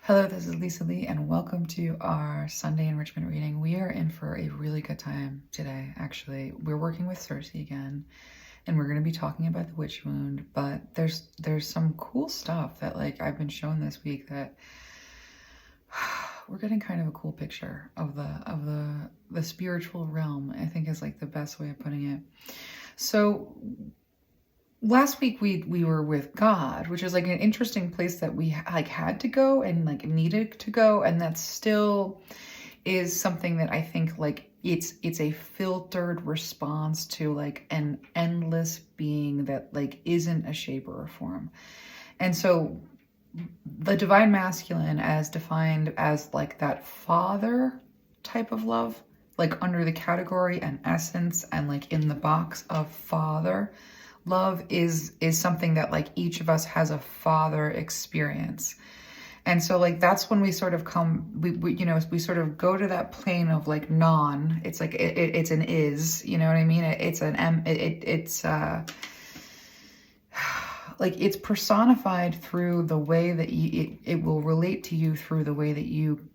Hello, this is Lisa Lee, and welcome to our Sunday enrichment reading. We are in for a really good time today, actually. We're working with Cersei again, and we're going to be talking about the witch wound, but there's some cool stuff that I've been shown this week that we're getting kind of a cool picture of the spiritual realm, I think is the best way of putting it. So last week we were with God, which is an interesting place that we had to go and needed to go, and that still is something that I think it's a filtered response to an endless being that isn't a shape or a form. And so the divine masculine, as defined as that father type of love, under the category and essence and in the box of father love, is something that each of us has a father experience. And so that's when we sort of come, we sort of go to that plane of non, it's it's an is, you know what I mean? It's an it's personified through the way that it will relate to you through the way that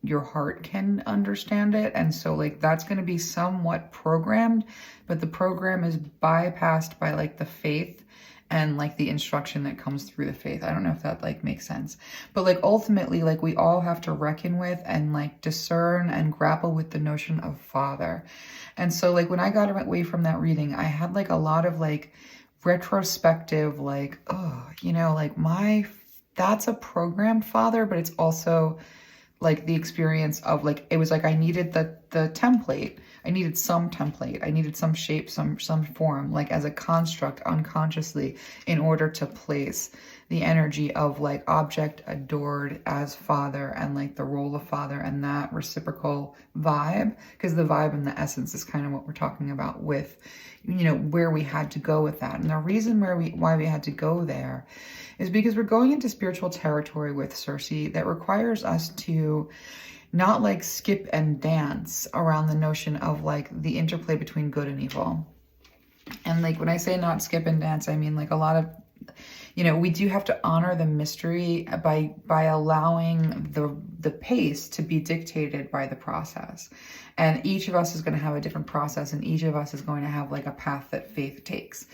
your heart can understand it. And so that's going to be somewhat programmed, but the program is bypassed by the faith and the instruction that comes through the faith. I don't know if that makes sense, but ultimately we all have to reckon with and discern and grapple with the notion of father. And so when I got away from that reading, I had a lot of retrospective, that's a programmed father, but it's also the experience of it was I needed the template. I needed some template. I needed some shape, some form, as a construct unconsciously, in order to place the energy of object adored as father, and the role of father, and that reciprocal vibe, because the vibe and the essence is kind of what we're talking about with where we had to go with that. And the reason why we had to go there is because we're going into spiritual territory with Cersei that requires us to not skip and dance around the notion of the interplay between good and evil. And when I say not skip and dance, I mean a lot of, we do have to honor the mystery by allowing the pace to be dictated by the process. And each of us is going to have a different process, and each of us is going to have a path that faith takes.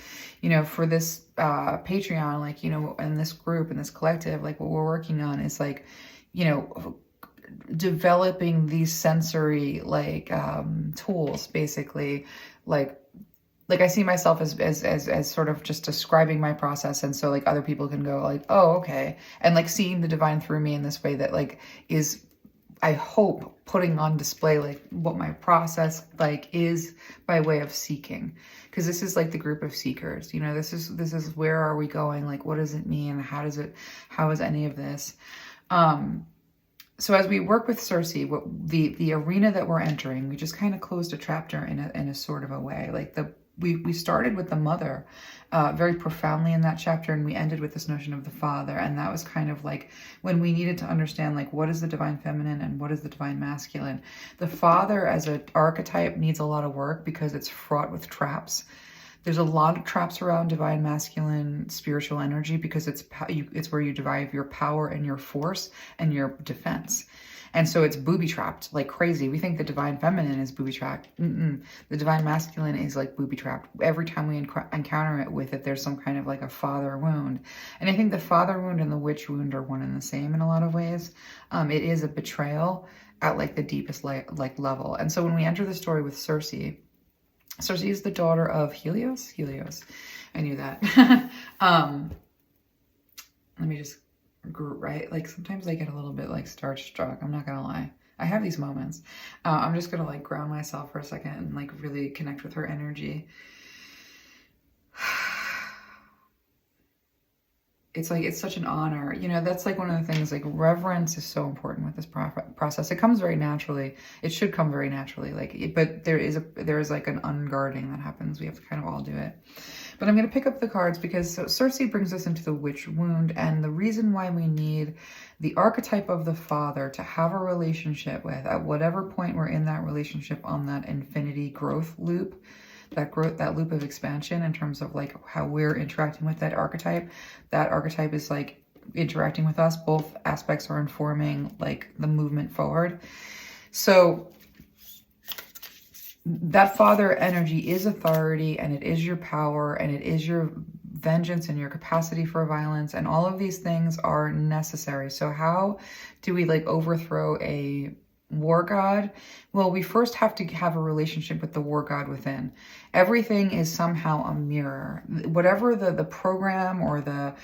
For this Patreon, in this group, in this collective, what we're working on is developing these sensory tools, basically. I see myself as sort of just describing my process, and so other people can go oh, okay, and seeing the divine through me in this way that is, I hope, putting on display what my process is by way of seeking, because this is the group of seekers. This is where are we going? What does it mean? How is any of this? So as we work with Cersei, the arena that we're entering, we just kind of closed a chapter in a sort of a way. We started with the mother very profoundly in that chapter, and we ended with this notion of the father. And that was kind of when we needed to understand what is the divine feminine and what is the divine masculine. The father as an archetype needs a lot of work because it's fraught with traps. There's a lot of traps around divine masculine spiritual energy because it's where you derive your power and your force and your defense. And so it's booby-trapped like crazy. We think the divine feminine is booby-trapped. The divine masculine is booby-trapped. Every time we encounter it with it, there's some kind of a father wound. And I think the father wound and the witch wound are one and the same in a lot of ways. It is a betrayal at the deepest level. And so when we enter the story with Cersei is the daughter of Helios. I knew that. Let me just... right? Sometimes I get a little bit starstruck. I'm not gonna lie. I have these moments. I'm just gonna ground myself for a second and really connect with her energy. It's such an honor. That's one of the things, reverence is so important with this process. It comes very naturally. It should come very naturally. But there is an unguarding that happens. We have to kind of all do it. But I'm going to pick up the cards because Cersei brings us into the witch wound, and the reason why we need the archetype of the father to have a relationship with, at whatever point we're in that relationship on that infinity growth loop, that loop of expansion in terms of how we're interacting with that archetype. That archetype is interacting with us. Both aspects are informing like the movement forward. So that father energy is authority, and it is your power, and it is your vengeance and your capacity for violence, and all of these things are necessary. So how do we like overthrow a war god? Well, we first have to have a relationship with the war god within. Everything is somehow a mirror. Whatever the program or the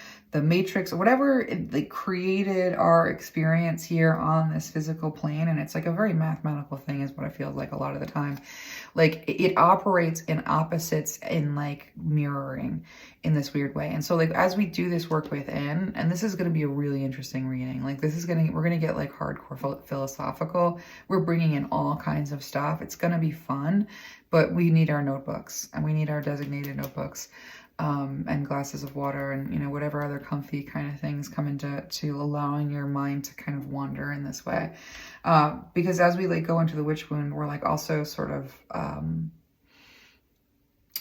matrix, or whatever it created our experience here on this physical plane, and it's like a very mathematical thing is what I feel like a lot of the time. Like it operates in opposites, in like mirroring in this weird way. And so like as we do this work within, and this is going to be a really interesting reading, like this is we're going to get like hardcore philosophical. We're bringing in all kinds of stuff. It's going to be fun, but we need our notebooks, and we need our designated notebooks, and glasses of water, and you know, whatever other comfy kind of things come into allowing your mind to kind of wander in this way. Because as we like go into the witch wound, we're like also sort of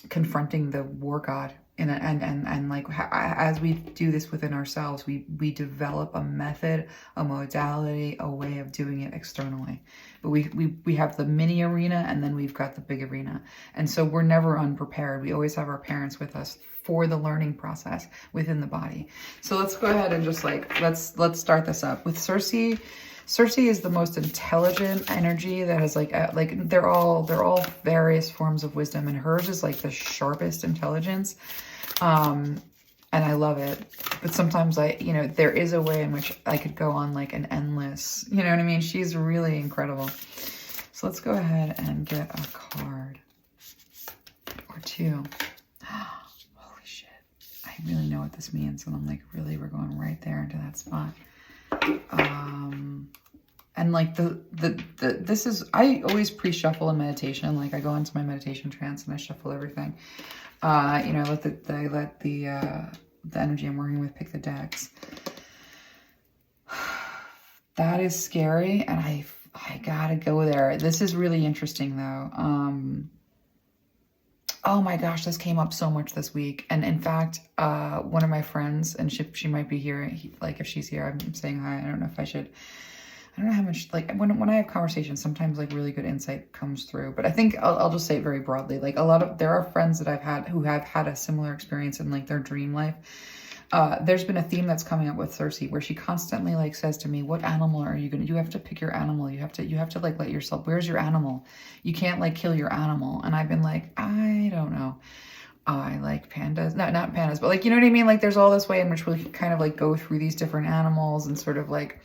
confronting the war god. And like as we do this within ourselves, we develop a method, a modality, a way of doing it externally. But we have the mini arena, and then we've got the big arena. And so we're never unprepared. We always have our parents with us for the learning process within the body. So let's go ahead and just like, let's start this up with Cersei. Cersei is the most intelligent energy that has like they're all various forms of wisdom, and hers is like the sharpest intelligence. And I love it. But sometimes there is a way in which I could go on like an endless, you know what I mean? She's really incredible. So let's go ahead and get a card or two. Holy shit. I really know what this means. And I'm like, really, we're going right there into that spot. And like this is, I always pre-shuffle in meditation. Like I go into my meditation trance and I shuffle everything. I let the energy I'm working with pick the decks. That is scary, and I gotta go there. This is really interesting though. Oh my gosh, this came up so much this week. And in fact, one of my friends, and she might be here, like if she's here, I'm saying hi. I don't know if I should. I don't know how much, like when I have conversations, sometimes like really good insight comes through. But I think I'll just say it very broadly. Like there are friends that I've had who have had a similar experience in like their dream life. There's been a theme that's coming up with Cersei where she constantly like says to me, what animal are you gonna, you have to pick your animal. You have to like let yourself, where's your animal? You can't like kill your animal. And I've been like, I don't know. I like pandas, not pandas, but like, you know what I mean? Like there's all this way in which we kind of like go through these different animals and sort of like,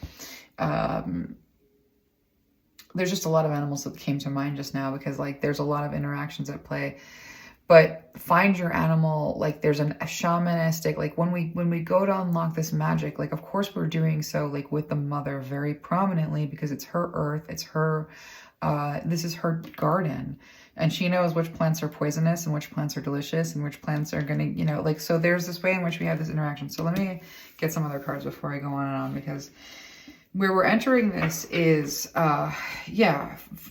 there's just a lot of animals that came to mind just now because like there's a lot of interactions at play. But find your animal, like there's a shamanistic, like when we go to unlock this magic, like of course we're doing so like with the mother very prominently because it's her earth, it's her, this is her garden. And she knows which plants are poisonous and which plants are delicious and which plants are gonna, like, so there's this way in which we have this interaction. So let me get some other cards before I go on and on, because where we're entering this is,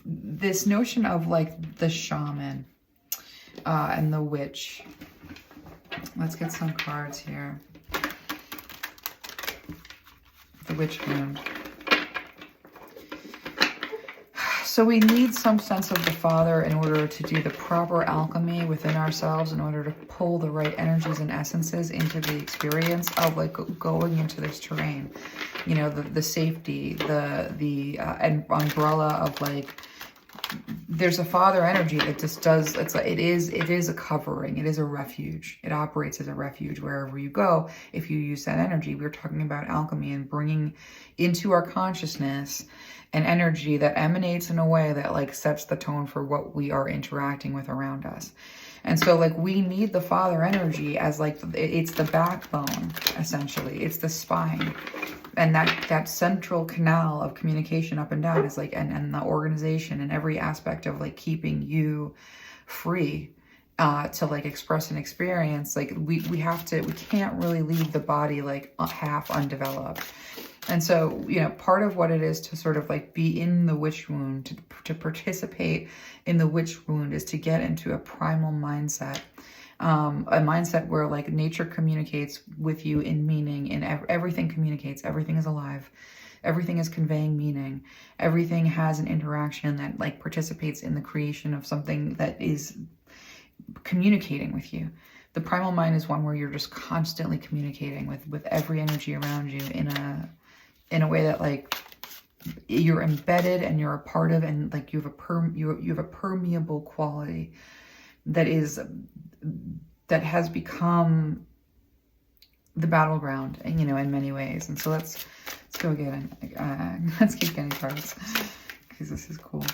this notion of like the shaman and the witch. Let's get some cards here. The witch wound. So we need some sense of the father in order to do the proper alchemy within ourselves, in order to pull the right energies and essences into the experience of like going into this terrain. The safety, the umbrella of like, there's a father energy that just does, it is a covering, it is a refuge. It operates as a refuge wherever you go. If you use that energy, we're talking about alchemy and bringing into our consciousness an energy that emanates in a way that like sets the tone for what we are interacting with around us. And so like we need the father energy as like, it's the backbone, essentially. It's the spine. And that central canal of communication up and down is like, and the organization and every aspect of like keeping you free to like express an experience. Like we can't really leave the body like half undeveloped. And so, part of what it is to sort of like be in the witch wound, to participate in the witch wound, is to get into a primal mindset a mindset where like nature communicates with you in meaning, and everything communicates, everything is alive, everything is conveying meaning, everything has an interaction that like participates in the creation of something that is communicating with you. The primal mind is one where you're just constantly communicating with every energy around you in a way that like you're embedded and you're a part of, and like you have a permeable quality that has become the battleground, and in many ways. And so let's go again. Let's keep getting cards because this is cool.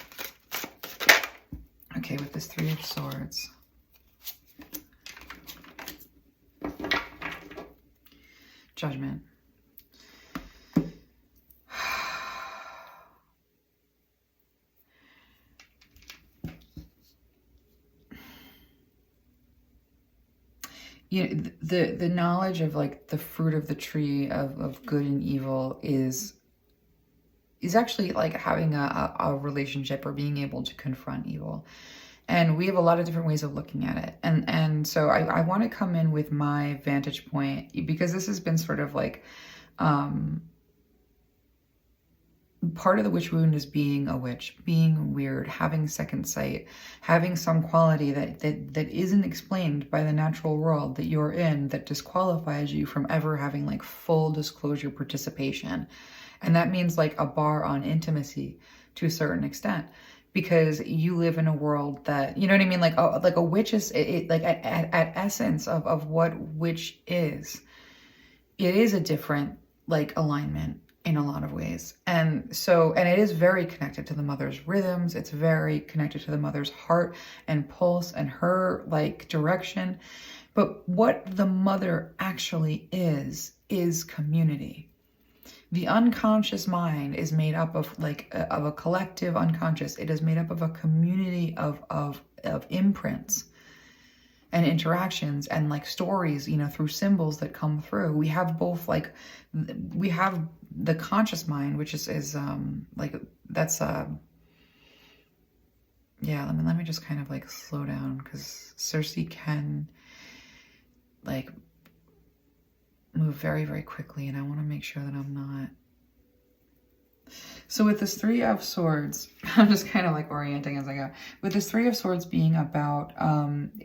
Okay, with this Three of Swords. Judgment. The knowledge of like the fruit of the tree of good and evil is actually like having a relationship or being able to confront evil. And we have a lot of different ways of looking at it. And so I want to come in with my vantage point, because this has been sort of like part of the witch wound is being a witch, being weird, having second sight, having some quality that isn't explained by the natural world that you're in, that disqualifies you from ever having like full disclosure participation. And that means like a bar on intimacy to a certain extent, because you live in a world that, you know what I mean? Like a witch is like at essence of what witch is. It is a different like alignment in a lot of ways. And it is very connected to the mother's rhythms. It's very connected to the mother's heart and pulse and her like direction. But what the mother actually is community. The unconscious mind is made up of a collective unconscious. It is made up of a community of imprints and interactions and like stories, through symbols that come through. We have both we have the conscious mind, which is like, that's yeah, let me just kind of like slow down, because Cersei can like move very, very quickly, and I want to make sure that I'm not. So with this Three of Swords, I'm just kind of like orienting as I go. With this Three of Swords being about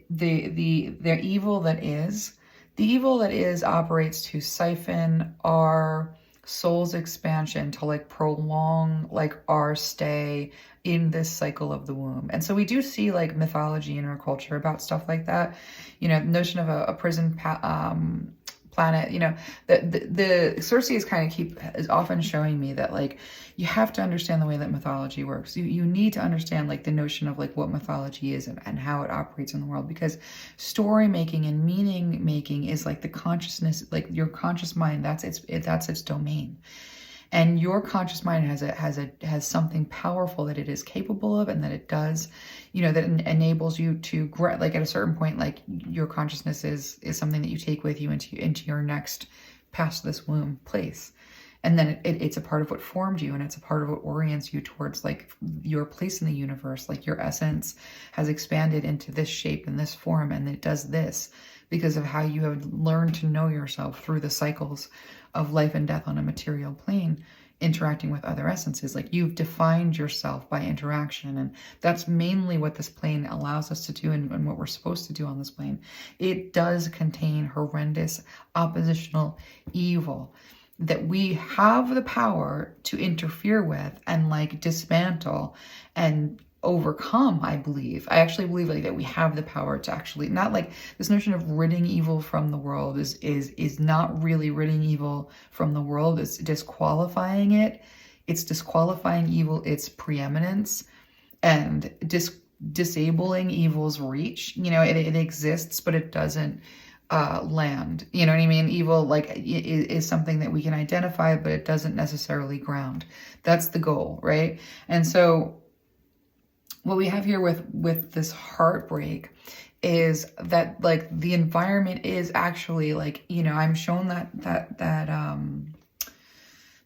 the evil that is. The evil that is operates to siphon our soul's expansion, to like prolong like our stay in this cycle of the womb. And so we do see like mythology in our culture about stuff like that. The notion of a prison planet, the Cersei is often showing me that like you have to understand the way that mythology works. You need to understand like the notion of like what mythology is and how it operates in the world, because story making and meaning making is like the consciousness, like your conscious mind, that's its domain. And your conscious mind has something powerful that it is capable of, and that it does, that enables you to grow. Like at a certain point, like your consciousness is something that you take with you into your next past this womb place. And then it's a part of what formed you, and it's a part of what orients you towards like your place in the universe. Like your essence has expanded into this shape and this form, and it does this because of how you have learned to know yourself through the cycles of life and death on a material plane, interacting with other essences. Like you've defined yourself by interaction, and that's mainly what this plane allows us to do, and what we're supposed to do on this plane. It does contain horrendous oppositional evil that we have the power to interfere with and like dismantle and overcome. I actually believe like that we have the power to actually, not like this notion of ridding evil from the world is not really ridding evil from the world. It's disqualifying it. It's disqualifying evil, its preeminence, and disabling evil's reach. It exists, but it doesn't land. You know what I mean? Evil like is something that we can identify, but it doesn't necessarily ground. That's the goal, right? And so what we have here with this heartbreak is that like the environment is actually like, I'm shown that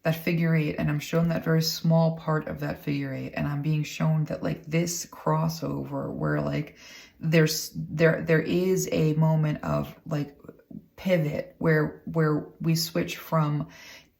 that figure eight, and I'm shown that very small part of that figure eight, and I'm being shown that like this crossover where like there is a moment of like pivot where we switch from,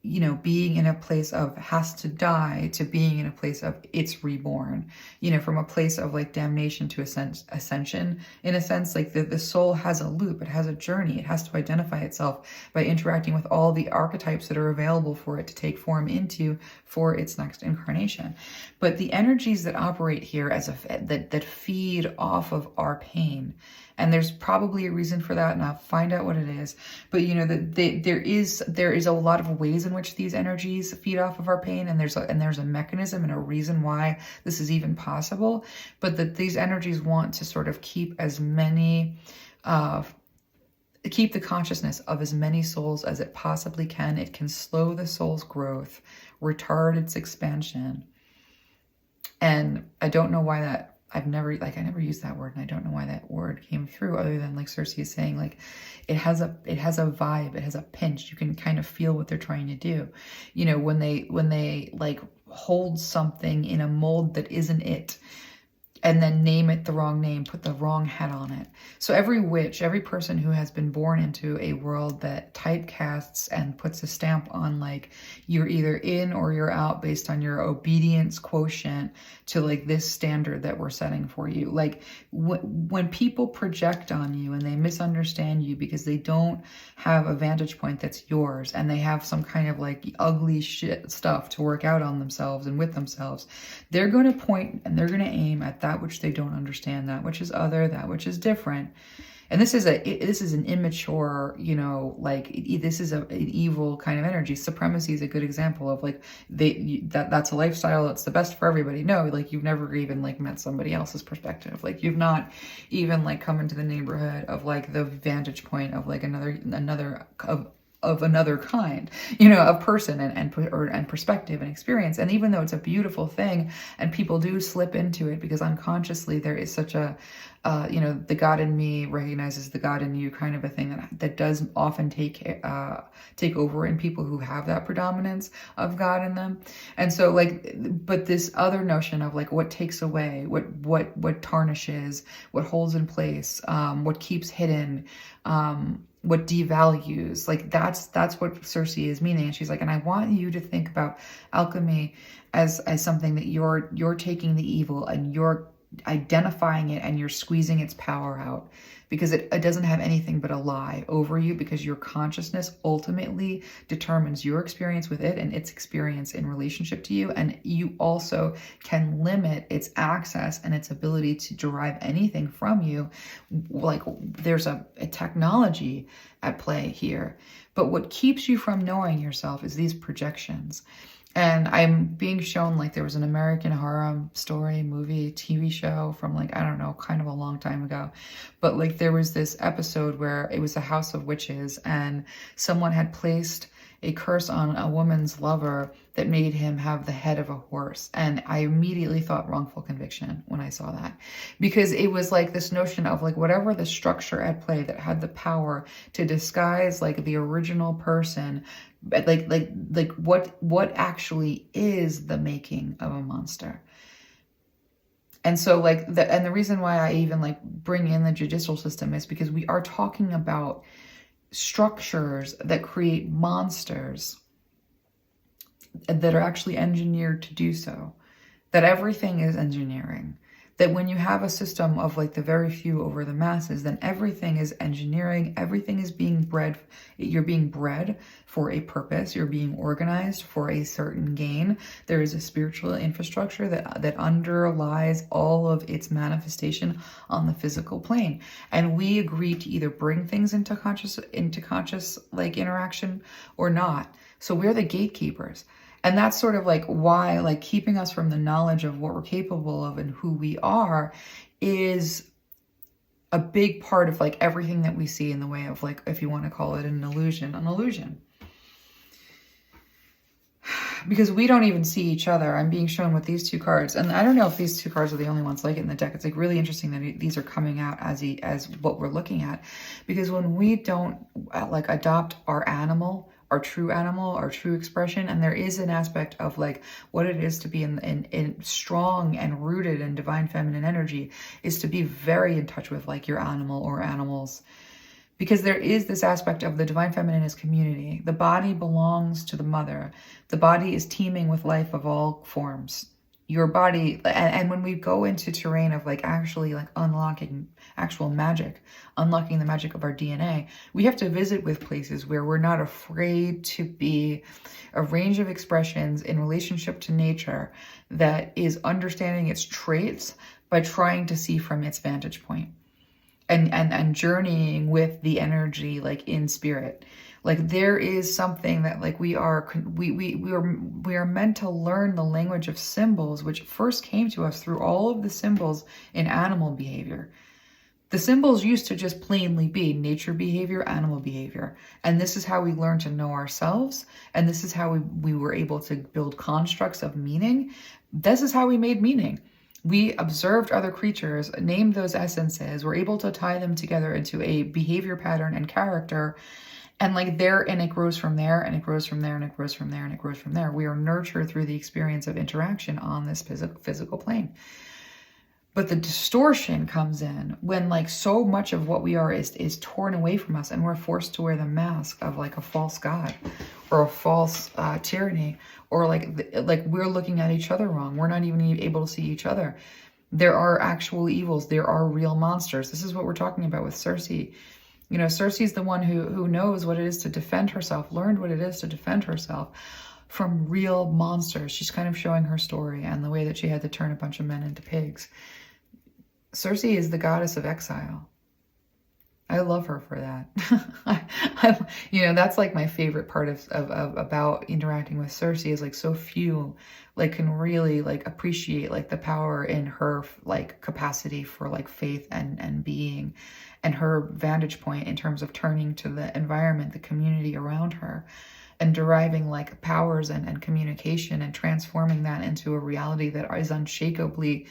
you know, being in a place of has to die to being in a place of it's reborn, you know, from a place of like damnation to ascension, in a sense. Like the soul has a loop, it has a journey, it has to identify itself by interacting with all the archetypes that are available for it to take form into for its next incarnation. But the energies that operate here as that feed off of our pain, and there's probably a reason for that, and I'll find out what it is. But you know, there is a lot of ways in which these energies feed off of our pain, and there's a mechanism and a reason why this is even possible. But that these energies want to sort of keep as many, keep the consciousness of as many souls as it possibly can. It can slow the soul's growth, retard its expansion, and I don't know why that. I never used that word, and I don't know why that word came through, other than like Cersei is saying, like it has a vibe, it has a pinch. You can kind of feel what they're trying to do. You know, when they like hold something in a mold that isn't it, and then name it the wrong name, put the wrong head on it. So every witch, every person who has been born into a world that typecasts and puts a stamp on like you're either in or you're out based on your obedience quotient to like this standard that we're setting for you. Like when people project on you and they misunderstand you because they don't have a vantage point that's yours, and they have some kind of like ugly shit stuff to work out on themselves and with themselves, they're going to point and they're going to aim at that which they don't understand, that which is other, that which is different. And this is an immature, you know, like this is an evil kind of energy. Supremacy is a good example of like that's a lifestyle that's the best for everybody. No, like you've never even like met somebody else's perspective. Like you've not even like come into the neighborhood of like the vantage point of like another of another kind, you know, of person and perspective and experience. And even though it's a beautiful thing, and people do slip into it because unconsciously there is such a, you know, the God in me recognizes the God in you kind of a thing that does often take over in people who have that predominance of God in them. And so like, but this other notion of like what takes away, what tarnishes, what holds in place, what keeps hidden, what devalues, like that's what Cersei is meaning. And she's like, and I want you to think about alchemy as something that you're taking the evil and you're identifying it and you're squeezing its power out, because it doesn't have anything but a lie over you, because your consciousness ultimately determines your experience with it and its experience in relationship to you. And you also can limit its access and its ability to derive anything from you. Like there's a technology at play here. But what keeps you from knowing yourself is these projections. And I'm being shown like there was an American horror story, movie, TV show from like, I don't know, kind of a long time ago. But like there was this episode where it was a house of witches and someone had placed a curse on a woman's lover that made him have the head of a horse. And I immediately thought wrongful conviction when I saw that, because it was like this notion of like whatever the structure at play that had the power to disguise like the original person, like what actually is the making of a monster. And so like the reason why I even like bring in the judicial system is because we are talking about structures that create monsters that are actually engineered to do so, that everything is engineering. That when you have a system of like the very few over the masses, then everything is engineering, everything is being bred. You're being bred for a purpose. You're being organized for a certain gain. There is a spiritual infrastructure that underlies all of its manifestation on the physical plane. And we agree to either bring things into conscious like interaction or not. So we're the gatekeepers. And that's sort of like why, like keeping us from the knowledge of what we're capable of and who we are is a big part of like everything that we see in the way of like, if you want to call it an illusion. Because we don't even see each other. I'm being shown with these two cards. And I don't know if these two cards are the only ones like it in the deck. It's like really interesting that these are coming out as what we're looking at. Because when we don't like adopt our animal our true animal, our true expression. And there is an aspect of like what it is to be in strong and rooted in divine feminine energy is to be very in touch with like your animal or animals. Because there is this aspect of the divine feminine as community. The body belongs to the mother. The body is teeming with life of all forms. Your body, and when we go into terrain of like actually like unlocking actual magic, unlocking the magic of our DNA, we have to visit with places where we're not afraid to be a range of expressions in relationship to nature that is understanding its traits by trying to see from its vantage point. And journeying with the energy like in spirit. Like there is something that like we are meant to learn the language of symbols, which first came to us through all of the symbols in animal behavior. The symbols used to just plainly be nature behavior, animal behavior. And this is how we learn to know ourselves. And this is how we were able to build constructs of meaning. This is how we made meaning. We observed other creatures, named those essences, were able to tie them together into a behavior pattern and character. And like there, and it grows from there, and it grows from there, and it grows from there, and it grows from there. We are nurtured through the experience of interaction on this physical plane. But the distortion comes in when like so much of what we are is torn away from us, and we're forced to wear the mask of like a false god or a false tyranny, or like we're looking at each other wrong. We're not even able to see each other. There are actual evils. There are real monsters. This is what we're talking about with Cersei. You know, Cersei's the one who knows what it is to defend herself, learned what it is to defend herself from real monsters. She's kind of showing her story and the way that she had to turn a bunch of men into pigs. Cersei is the goddess of exile. I love her for that. You know, that's like my favorite part of about interacting with Cersei is like so few like can really like appreciate like the power in her like capacity for like faith and being, and her vantage point in terms of turning to the environment, the community around her, and deriving like powers and communication and transforming that into a reality that is unshakably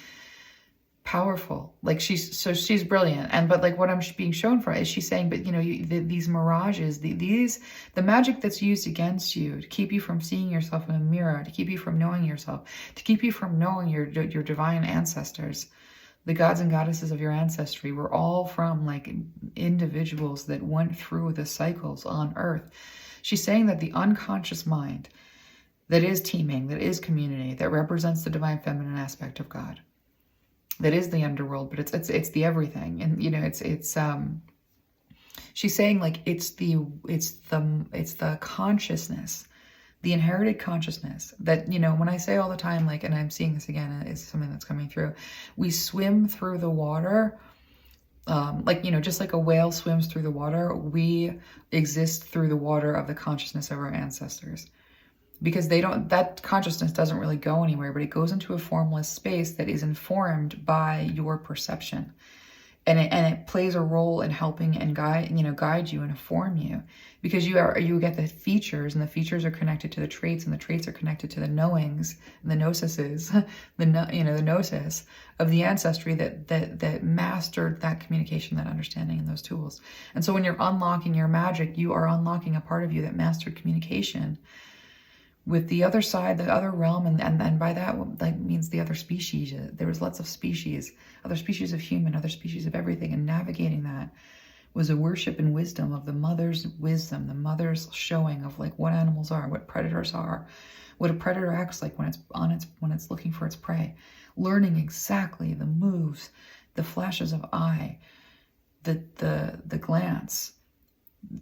powerful. Like she's brilliant. But like what I'm being shown for is she's saying, but you know, these mirages, the magic that's used against you to keep you from seeing yourself in a mirror, to keep you from knowing yourself, to keep you from knowing your divine ancestors, the gods and goddesses of your ancestry were all from like individuals that went through the cycles on earth. She's saying that the unconscious mind that is teeming, that is community, that represents the divine feminine aspect of God, that is the underworld, but it's the everything. And you know, it's she's saying like it's the consciousness, the inherited consciousness that, you know, when I say all the time, like, and I'm seeing this again, it's something that's coming through. We swim through the water, like, you know, just like a whale swims through the water, we exist through the water of the consciousness of our ancestors. Because that consciousness doesn't really go anywhere, but it goes into a formless space that is informed by your perception. And it plays a role in helping and guide you and inform you. Because you get the features, and the features are connected to the traits, and the traits are connected to the knowings and the gnosises, the gnosis of the ancestry that mastered that communication, that understanding, and those tools. And so when you're unlocking your magic, you are unlocking a part of you that mastered communication with the other side, the other realm, and by that means the other species. There was lots of species, other species of human, other species of everything, and navigating that was a worship and wisdom of the mother's wisdom, the mother's showing of like what animals are, what predators are, what a predator acts like when it's looking for its prey, learning exactly the moves, the flashes of eye, the glance.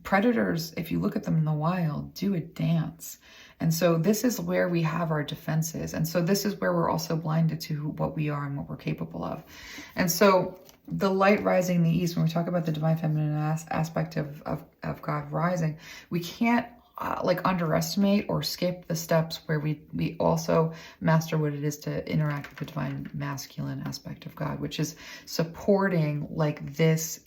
Predators, if you look at them in the wild, do a dance. And so this is where we have our defenses. And so this is where we're also blinded to what we are and what we're capable of. And so the light rising in the east, when we talk about the divine feminine aspect of God rising, we can't like underestimate or skip the steps where we also master what it is to interact with the divine masculine aspect of God, which is supporting like these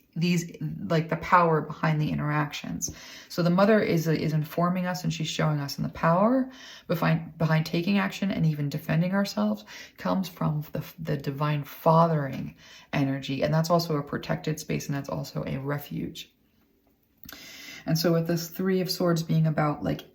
like the power behind the interactions. So the mother is informing us, and she's showing us, and the power behind taking action and even defending ourselves comes from the divine fathering energy. And that's also a protected space, and that's also a refuge. And so with this Three of Swords being about like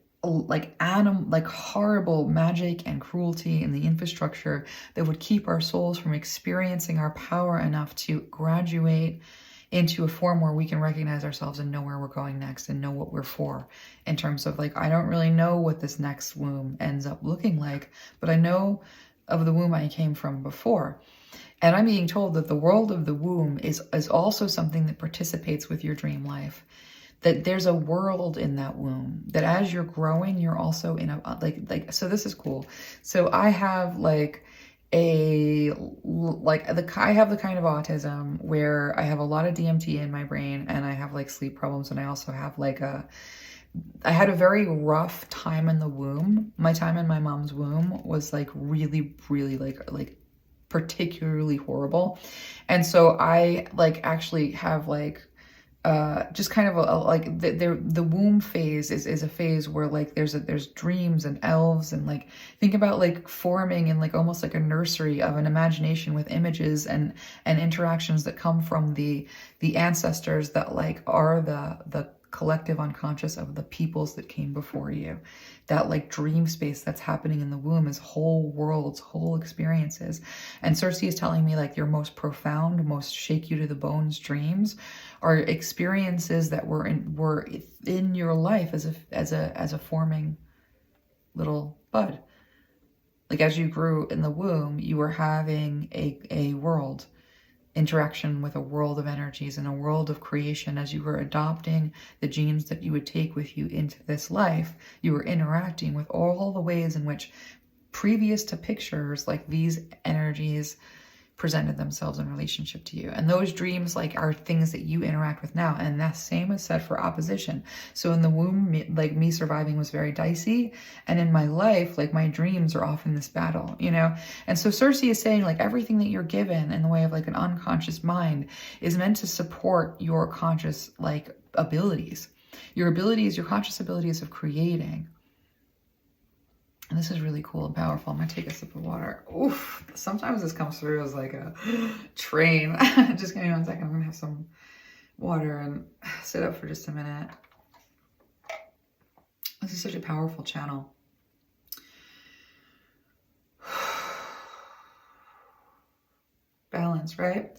horrible magic and cruelty in the infrastructure that would keep our souls from experiencing our power enough to graduate into a form where we can recognize ourselves and know where we're going next and know what we're for, in terms of like, I don't really know what this next womb ends up looking like, but I know of the womb I came from before. And I'm being told that the world of the womb is also something that participates with your dream life. That there's a world in that womb, that as you're growing, you're also in a, so this is cool. So I have I have the kind of autism where I have a lot of DMT in my brain, and I have like sleep problems, and I also have I had a very rough time in the womb. My time in my mom's womb was like really, really like particularly horrible. And so I actually have just kind of the womb phase is a phase where like there's dreams and elves, and like think about like forming in like almost like a nursery of an imagination with images and interactions that come from the ancestors that like are the collective unconscious of the peoples that came before you. That like dream space that's happening in the womb is whole worlds, whole experiences. And Cersei is telling me like your most profound, most shake you to the bones dreams are experiences that were in your life as a forming little bud. Like as you grew in the womb, you were having a world interaction with a world of energies and a world of creation. As you were adopting the genes that you would take with you into this life, you were interacting with all the ways in which previous to pictures like these energies presented themselves in relationship to you. And those dreams like are things that you interact with now. And that same is said for opposition. So in the womb, me surviving was very dicey. And in my life, like my dreams are often this battle, you know? And so Cersei is saying like everything that you're given in the way of like an unconscious mind is meant to support your conscious like abilities. Your conscious abilities of creating. And this is really cool and powerful. I'm going to take a sip of water. Oof. Sometimes this comes through as like a train. Just give me 1 second. I'm going to have some water and sit up for just a minute. This is such a powerful channel. Balance, right?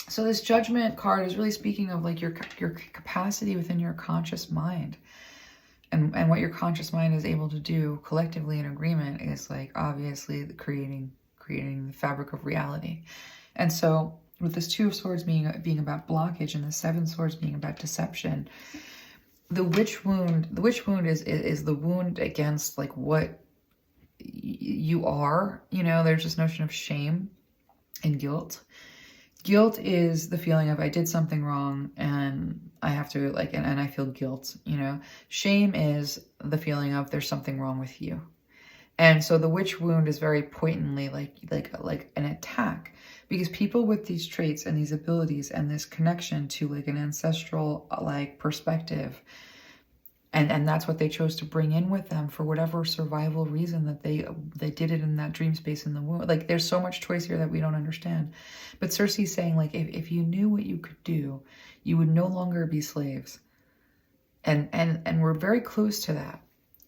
So this Judgment card is really speaking of like your capacity within your conscious mind. And what your conscious mind is able to do collectively in agreement is like obviously creating the fabric of reality. And so with this Two of Swords being about blockage and the Seven Swords being about deception, the witch wound is the wound against like what you are. You know, there's this notion of shame and guilt. Guilt is the feeling of I did something wrong and I have to like, and I feel guilt, you know. Shame is the feeling of there's something wrong with you. And so the witch wound is very potently like an attack, because people with these traits and these abilities and this connection to like an ancestral like perspective, and that's what they chose to bring in with them for whatever survival reason that they did it in that dream space in the womb. Like there's so much choice here that we don't understand. But Cersei's saying like if you knew what you could do, you would no longer be slaves. And we're very close to that.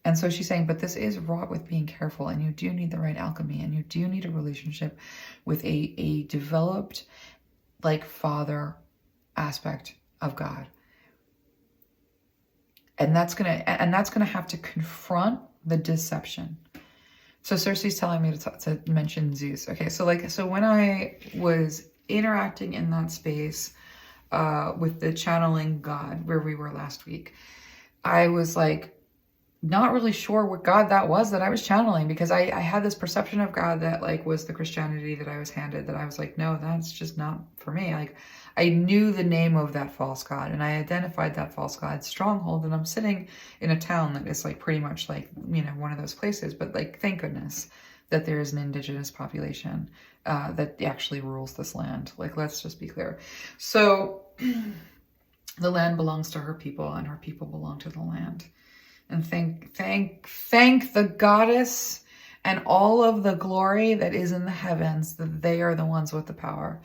And so she's saying, but this is wrought with being careful, and you do need the right alchemy, and you do need a relationship with a developed like father aspect of God. And that's gonna have to confront the deception. So Cersei's telling me to mention Zeus. Okay, so when I was interacting in that space with the channeling God where we were last week, I was like not really sure what God that was that I was channeling, because I had this perception of God that like was the Christianity that I was handed, that I was like, no, that's just not for me. Like I knew the name of that false god and I identified that false god's stronghold, and I'm sitting in a town that is like pretty much like, you know, one of those places, but like thank goodness that there is an indigenous population that actually rules this land. Like, let's just be clear. So the land belongs to her people and her people belong to the land. And thank the goddess and all of the glory that is in the heavens, that they are the ones with the power.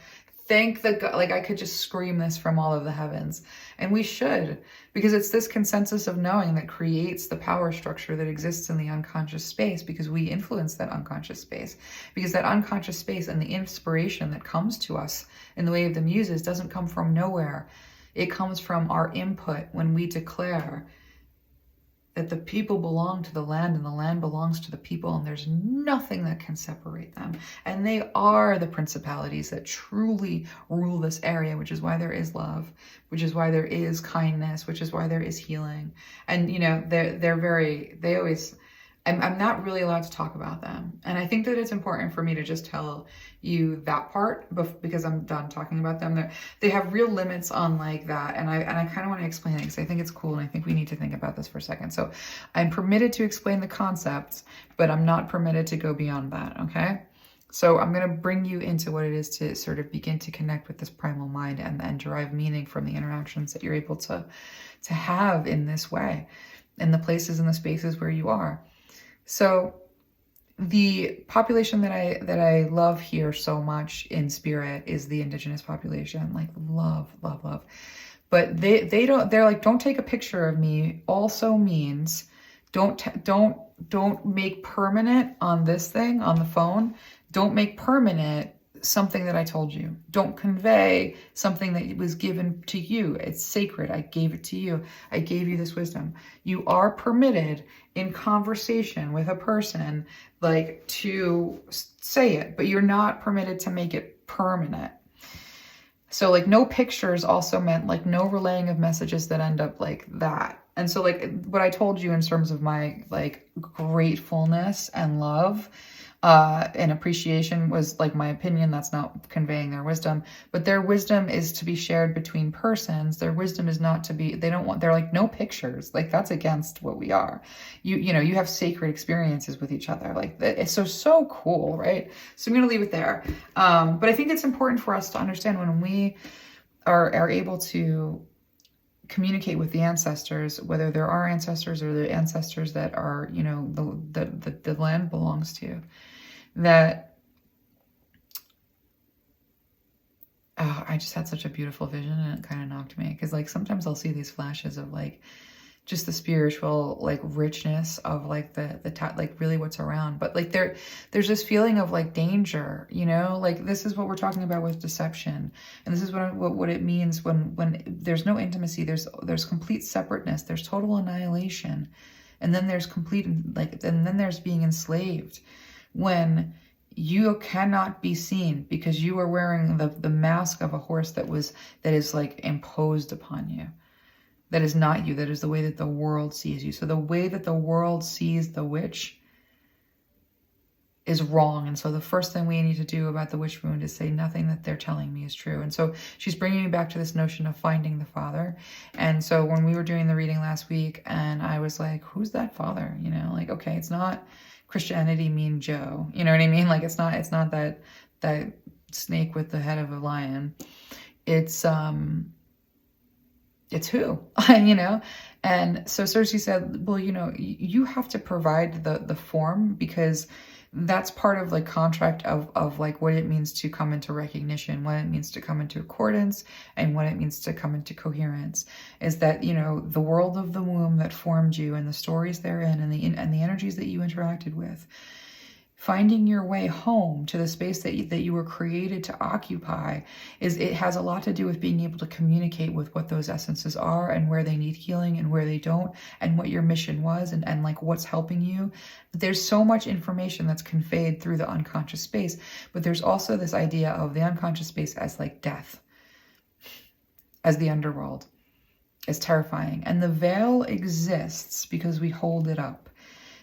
thank the God, like I could just scream this from all of the heavens. And we should, because it's this consensus of knowing that creates the power structure that exists in the unconscious space, because we influence that unconscious space. Because that unconscious space and the inspiration that comes to us in the way of the muses doesn't come from nowhere. It comes from our input when we declare that the people belong to the land and the land belongs to the people, and there's nothing that can separate them. And they are the principalities that truly rule this area, which is why there is love, which is why there is kindness, which is why there is healing. And, you know, they always, I'm not really allowed to talk about them. And I think that it's important for me to just tell you that part because I'm done talking about them. They have real limits on like that. And I kind of want to explain it because I think it's cool. And I think we need to think about this for a second. So I'm permitted to explain the concepts, but I'm not permitted to go beyond that. Okay. So I'm going to bring you into what it is to sort of begin to connect with this primal mind and derive meaning from the interactions that you're able to have in this way, in the places and the spaces where you are. So the population that I love here so much in spirit is the indigenous population. Like love. But they're like, don't take a picture of me also means don't make permanent on this thing on the phone. Don't make permanent something that I told you. Don't convey something that was given to you. It's sacred. I gave it to you. I gave you this wisdom. You are permitted in conversation with a person, like, to say it, but you're not permitted to make it permanent. So like no pictures also meant like no relaying of messages that end up like that. And so like what I told you in terms of my like gratefulness and love and appreciation was like my opinion. That's not conveying their wisdom, but their wisdom is to be shared between persons. Their wisdom is not to be, they're like no pictures. Like that's against what we are. You know, you have sacred experiences with each other. Like it's so cool, right? So I'm going to leave it there. But I think it's important for us to understand when we are able to communicate with the ancestors, whether they're our ancestors or the ancestors that are, you know, the land belongs to, that I just had such a beautiful vision, and it kind of knocked me, because like sometimes I'll see these flashes of like just the spiritual like richness of like the like really what's around, but like there's this feeling of like danger, you know, like this is what we're talking about with deception, and this is what it means when there's no intimacy, there's complete separateness, there's total annihilation, and then there's complete like, and then there's being enslaved when you cannot be seen because you are wearing the mask of a horse that is like imposed upon you. That is not you. That is the way that the world sees you. So the way that the world sees the witch is wrong. And so the first thing we need to do about the witch wound is say nothing that they're telling me is true. And so she's bringing me back to this notion of finding the father. And so when we were doing the reading last week and I was like, who's that father? You know, like, okay, it's not Christianity mean Joe. You know what I mean? Like it's not that snake with the head of a lion. It's who, you know? And so Cersei said, well, you know, you have to provide the form, because that's part of like contract of like what it means to come into recognition, what it means to come into accordance, and what it means to come into coherence, is that, you know, the world of the womb that formed you and the stories therein and the energies that you interacted with, finding your way home to the space that you were created to occupy, it has a lot to do with being able to communicate with what those essences are and where they need healing and where they don't, and what your mission was and like what's helping you. There's so much information that's conveyed through the unconscious space, but there's also this idea of the unconscious space as like death, as the underworld. It's terrifying. And the veil exists because we hold it up.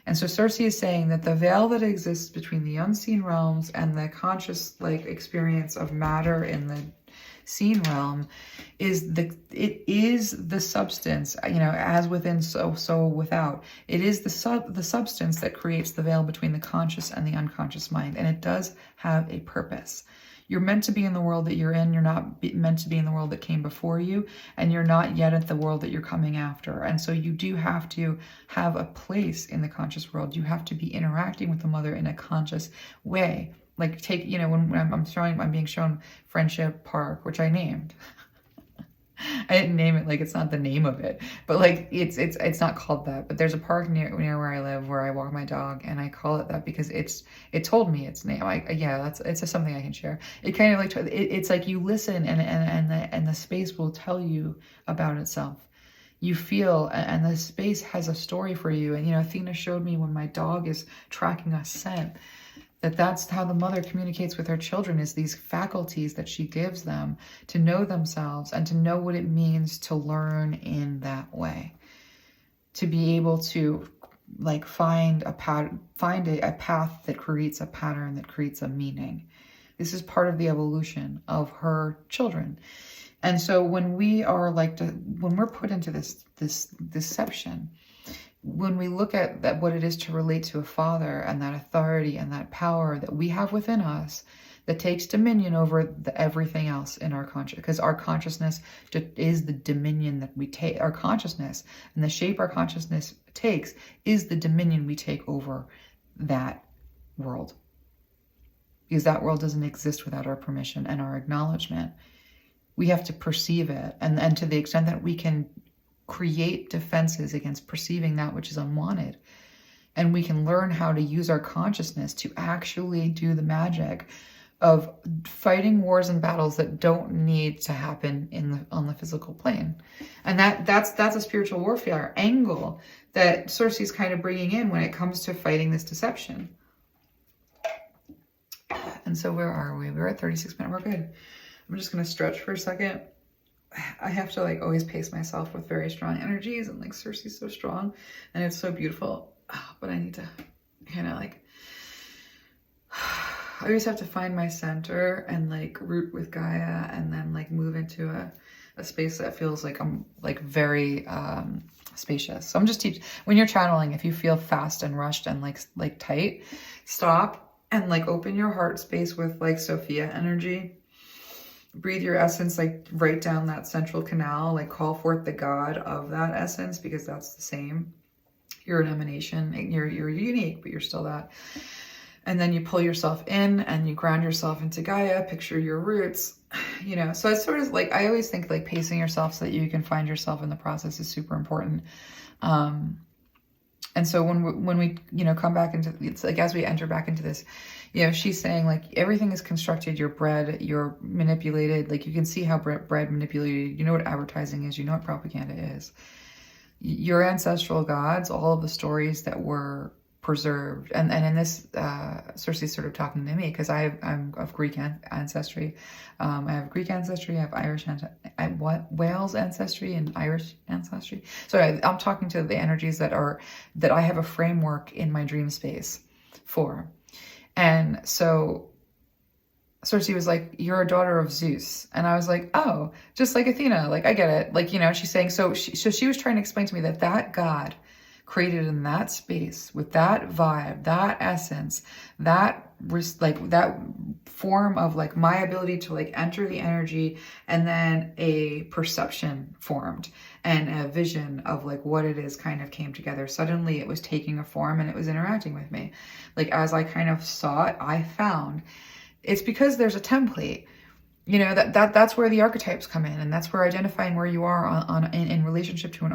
And so Cersei is saying that the veil that exists between the unseen realms and the conscious like experience of matter in the seen realm is the substance, you know, as within so without. It is the substance that creates the veil between the conscious and the unconscious mind, and it does have a purpose. You're meant to be in the world that you're in. You're not meant to be in the world that came before you, and you're not yet at the world that you're coming after. And so you do have to have a place in the conscious world. You have to be interacting with the mother in a conscious way. Like take, you know, when I'm being shown Friendship Park, which I named. I didn't name it, like it's not the name of it, but like it's not called that. But there's a park near where I live where I walk my dog, and I call it that because it told me its name. Yeah, it's just something I can share. It kind of like it's like you listen, and the space will tell you about itself. You feel, and the space has a story for you. And you know, Athena showed me when my dog is tracking a scent, that's how the mother communicates with her children, is these faculties that she gives them to know themselves and to know what it means to learn in that way. To be able to like find a path that creates a pattern, that creates a meaning. This is part of the evolution of her children. And so when we are when we're put into this deception, when we look at what it is to relate to a father and that authority and that power that we have within us that takes dominion over everything else in our consciousness, because our consciousness is the dominion that we take. Our consciousness and the shape our consciousness takes is the dominion we take over that world. Because that world doesn't exist without our permission and our acknowledgement. We have to perceive it. And to the extent that we can create defenses against perceiving that which is unwanted. And we can learn how to use our consciousness to actually do the magic of fighting wars and battles that don't need to happen on the physical plane. And that's a spiritual warfare angle that Cersei's kind of bringing in when it comes to fighting this deception. And so where are we? We're at 36 minutes. We're good. I'm just going to stretch for a second. I have to like always pace myself with very strong energies, and like Cersei's so strong and it's so beautiful, but I need to kind of like, I always have to find my center and like root with Gaia, and then like move into a space that feels like I'm like very spacious. So I'm just when you're channeling, if you feel fast and rushed and like tight, stop and like open your heart space with like Sophia energy. Breathe your essence like right down that central canal, like call forth the God of that essence, because that's the same. You're an emanation, you're unique, but you're still that. And then you pull yourself in and you ground yourself into Gaia, picture your roots, you know. So it's sort of like, I always think like pacing yourself so that you can find yourself in the process is super important. And so when we, you know, come back into, it's like as we enter back into this, you know, she's saying like everything is constructed, you're bred, you're manipulated. Like you can see how bred, manipulated, you know what advertising is, you know what propaganda is. Your ancestral gods, all of the stories that were preserved. And in this, Cersei's sort of talking to me because I'm of Greek ancestry. I have Greek ancestry, I have Irish Wales ancestry and Irish ancestry. So I'm talking to the energies that I have a framework in my dream space for. And so Cersei was like, you're a daughter of Zeus. And I was like, oh, just like Athena, like I get it. Like, you know, she's saying, so she was trying to explain to me that God created in that space with that vibe, that essence, that form of like my ability to like enter the energy, and then a perception formed and a vision of like what it is kind of came together. Suddenly it was taking a form and it was interacting with me. Like as I kind of saw it, I found it's because there's a template. You know, that's where the archetypes come in, and that's where identifying where you are in relationship to an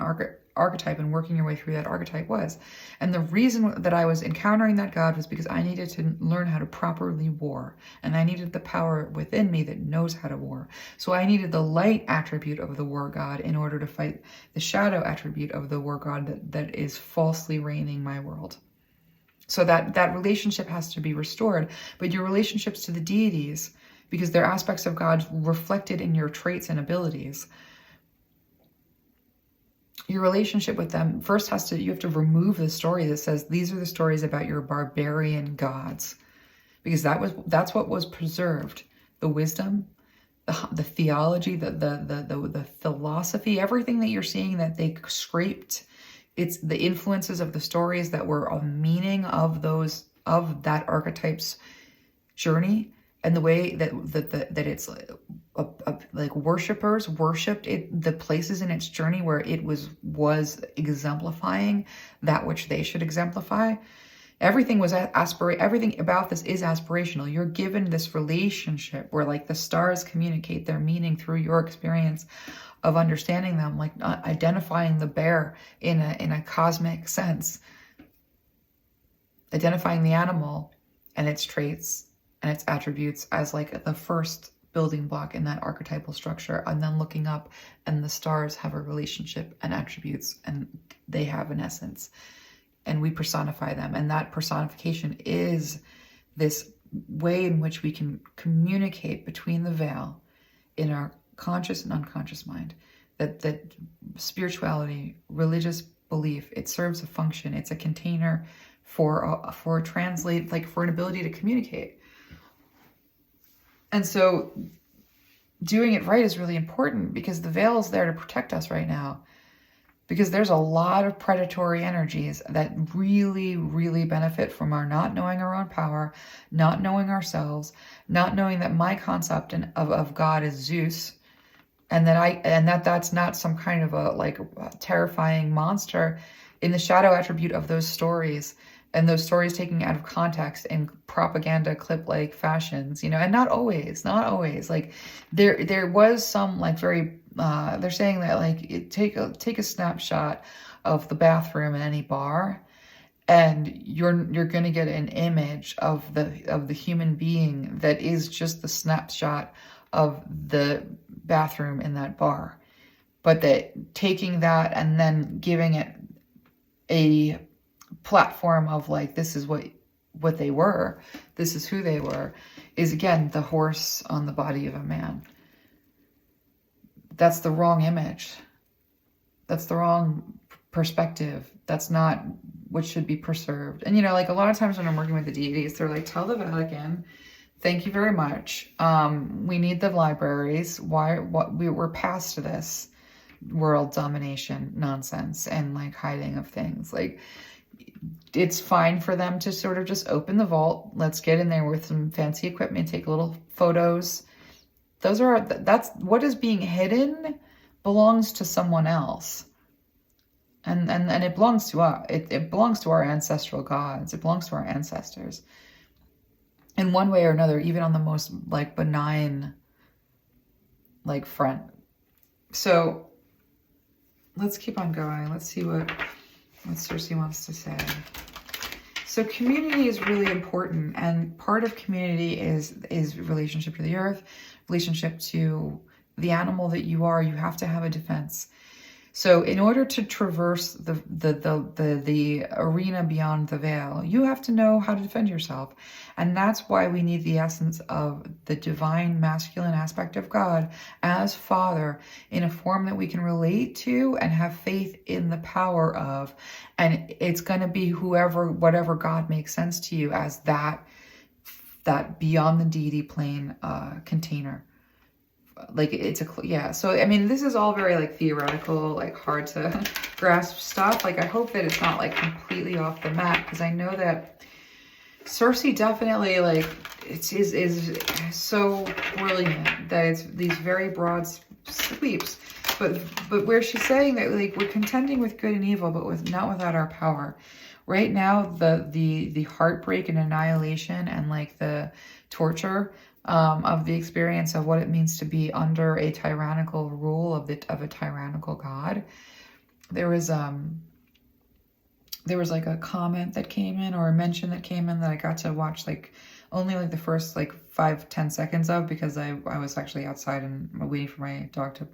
archetype and working your way through that archetype was. And the reason that I was encountering that God was because I needed to learn how to properly war, and I needed the power within me that knows how to war. So I needed the light attribute of the war God in order to fight the shadow attribute of the war God that is falsely reigning my world. So that relationship has to be restored, but your relationships to the deities, because they're aspects of God reflected in your traits and abilities. Your relationship with them first you have to remove the story that says these are the stories about your barbarian gods, because that's what was preserved. The wisdom, the theology, the philosophy, everything that you're seeing that they scraped. It's the influences of the stories that were of meaning of that archetype's journey. And the way that it's like worshipers worshipped it, the places in its journey where it was exemplifying that which they should exemplify. Everything was everything about this is aspirational. You're given this relationship where like the stars communicate their meaning through your experience of understanding them, like identifying the bear in a cosmic sense, identifying the animal and its traits and its attributes as like the first building block in that archetypal structure, and then looking up and the stars have a relationship and attributes, and they have an essence, and we personify them. And that personification is this way in which we can communicate between the veil in our conscious and unconscious mind. That spirituality, religious belief, it serves a function. It's a container for translate, like for an ability to communicate. And so doing it right is really important, because the veil is there to protect us right now. Because there's a lot of predatory energies that really, really benefit from our not knowing our own power, not knowing ourselves, not knowing that my concept of God is Zeus, and that's not some kind of a terrifying monster in the shadow attribute of those stories. And those stories taken out of context in propaganda clip-like fashions, you know, and not always. Like there was some like very, they're saying that like take a snapshot of the bathroom in any bar, and you're going to get an image of the human being that is just the snapshot of the bathroom in that bar. But that taking that and then giving it a platform of like, this is what they were, this is who they were, is again the horse on the body of a man. That's the wrong image. That's the wrong perspective. That's not what should be preserved. And you know, like a lot of times when I'm working with the deities, they're like, tell the Vatican, thank you very much. We need the libraries. We're past this world domination nonsense and like hiding of things. Like, it's fine for them to sort of just open the vault. Let's get in there with some fancy equipment, take little photos. That's what is being hidden belongs to someone else. And it belongs to us. It belongs to our ancestral gods. It belongs to our ancestors. In one way or another, even on the most like benign like front. So let's keep on going. Let's see what Cersei wants to say. So community is really important, and part of community is relationship to the earth, relationship to the animal that you are. You have to have a defense. So in order to traverse the arena beyond the veil, you have to know how to defend yourself. And that's why we need the essence of the divine masculine aspect of God as Father in a form that we can relate to and have faith in the power of. And it's going to be whatever God makes sense to you as that beyond the deity plane container. Like so I mean, this is all very like theoretical, like hard to grasp stuff. Like I hope that it's not like completely off the mat, because I know that Cersei definitely like is so brilliant that it's these very broad sweeps, but where she's saying that like we're contending with good and evil, but not without our power. Right now, the heartbreak and annihilation and like the torture of the experience of what it means to be under a tyrannical rule of a tyrannical God. There was like a comment that came in, or a mention that came in, that I got to watch like only like the first like 5-10 seconds of, because I was actually outside and waiting for my dog to.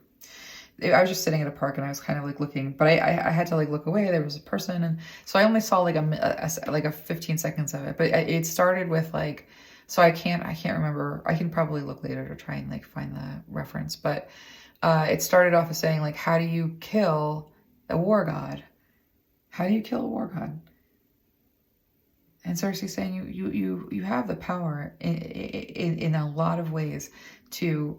I was just sitting at a park and I was kind of like looking, but I had to like look away. There was a person, and so I only saw like a 15 seconds of it. But it started with like. So I can't remember. I can probably look later to try and like find the reference. But it started off as saying like, how do you kill a war god? How do you kill a war god? And Cersei saying you have the power in a lot of ways to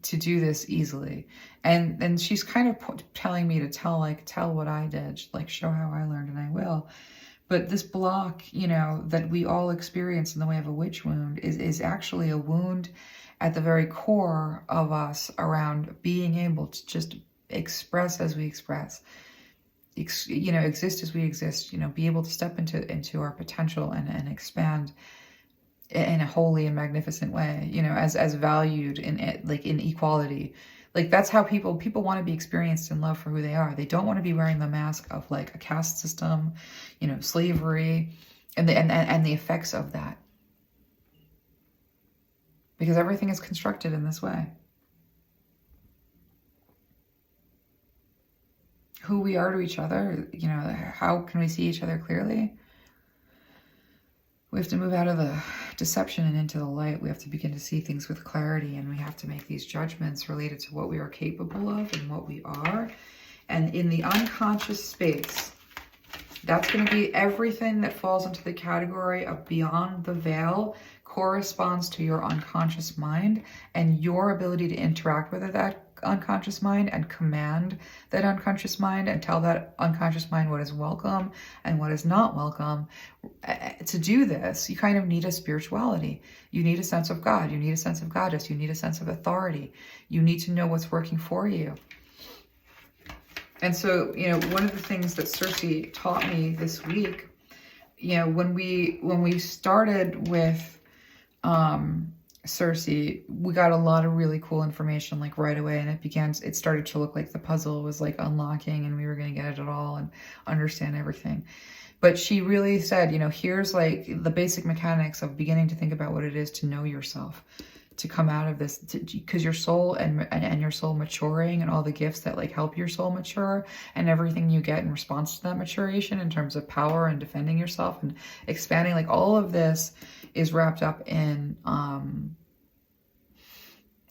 do this easily. And she's kind of telling me to tell what I did, like show how I learned, and I will. But this block, you know, that we all experience in the way of a witch wound is actually a wound at the very core of us around being able to just express as we express. exist as we exist, be able to step into our potential and expand in a holy and magnificent way, as valued in it, like in equality. Like that's how people want to be experienced in love for who they are. They don't want to be wearing the mask of like a caste system, slavery, and the effects of that. Because everything is constructed in this way. Who we are to each other, how can we see each other clearly? We have to move out of the deception and into the light. We have to begin to see things with clarity, and we have to make these judgments related to what we are capable of and what we are. And in the unconscious space, that's going to be everything that falls into the category of beyond the veil corresponds to your unconscious mind and your ability to interact with that unconscious mind and command that unconscious mind and tell that unconscious mind what is welcome and what is not welcome. To do this, you kind of need a spirituality. You need a sense of God. You need a sense of goddess. You need a sense of authority. You need to know what's working for you. And so, one of the things that Cersei taught me this week, when we started with Cersei, we got a lot of really cool information like right away, and it started to look like the puzzle was like unlocking and we were going to get it all and understand everything. But she really said, here's like the basic mechanics of beginning to think about what it is to know yourself, to come out of this, because your soul and your soul maturing and all the gifts that like help your soul mature and everything you get in response to that maturation in terms of power and defending yourself and expanding, like all of this is wrapped up in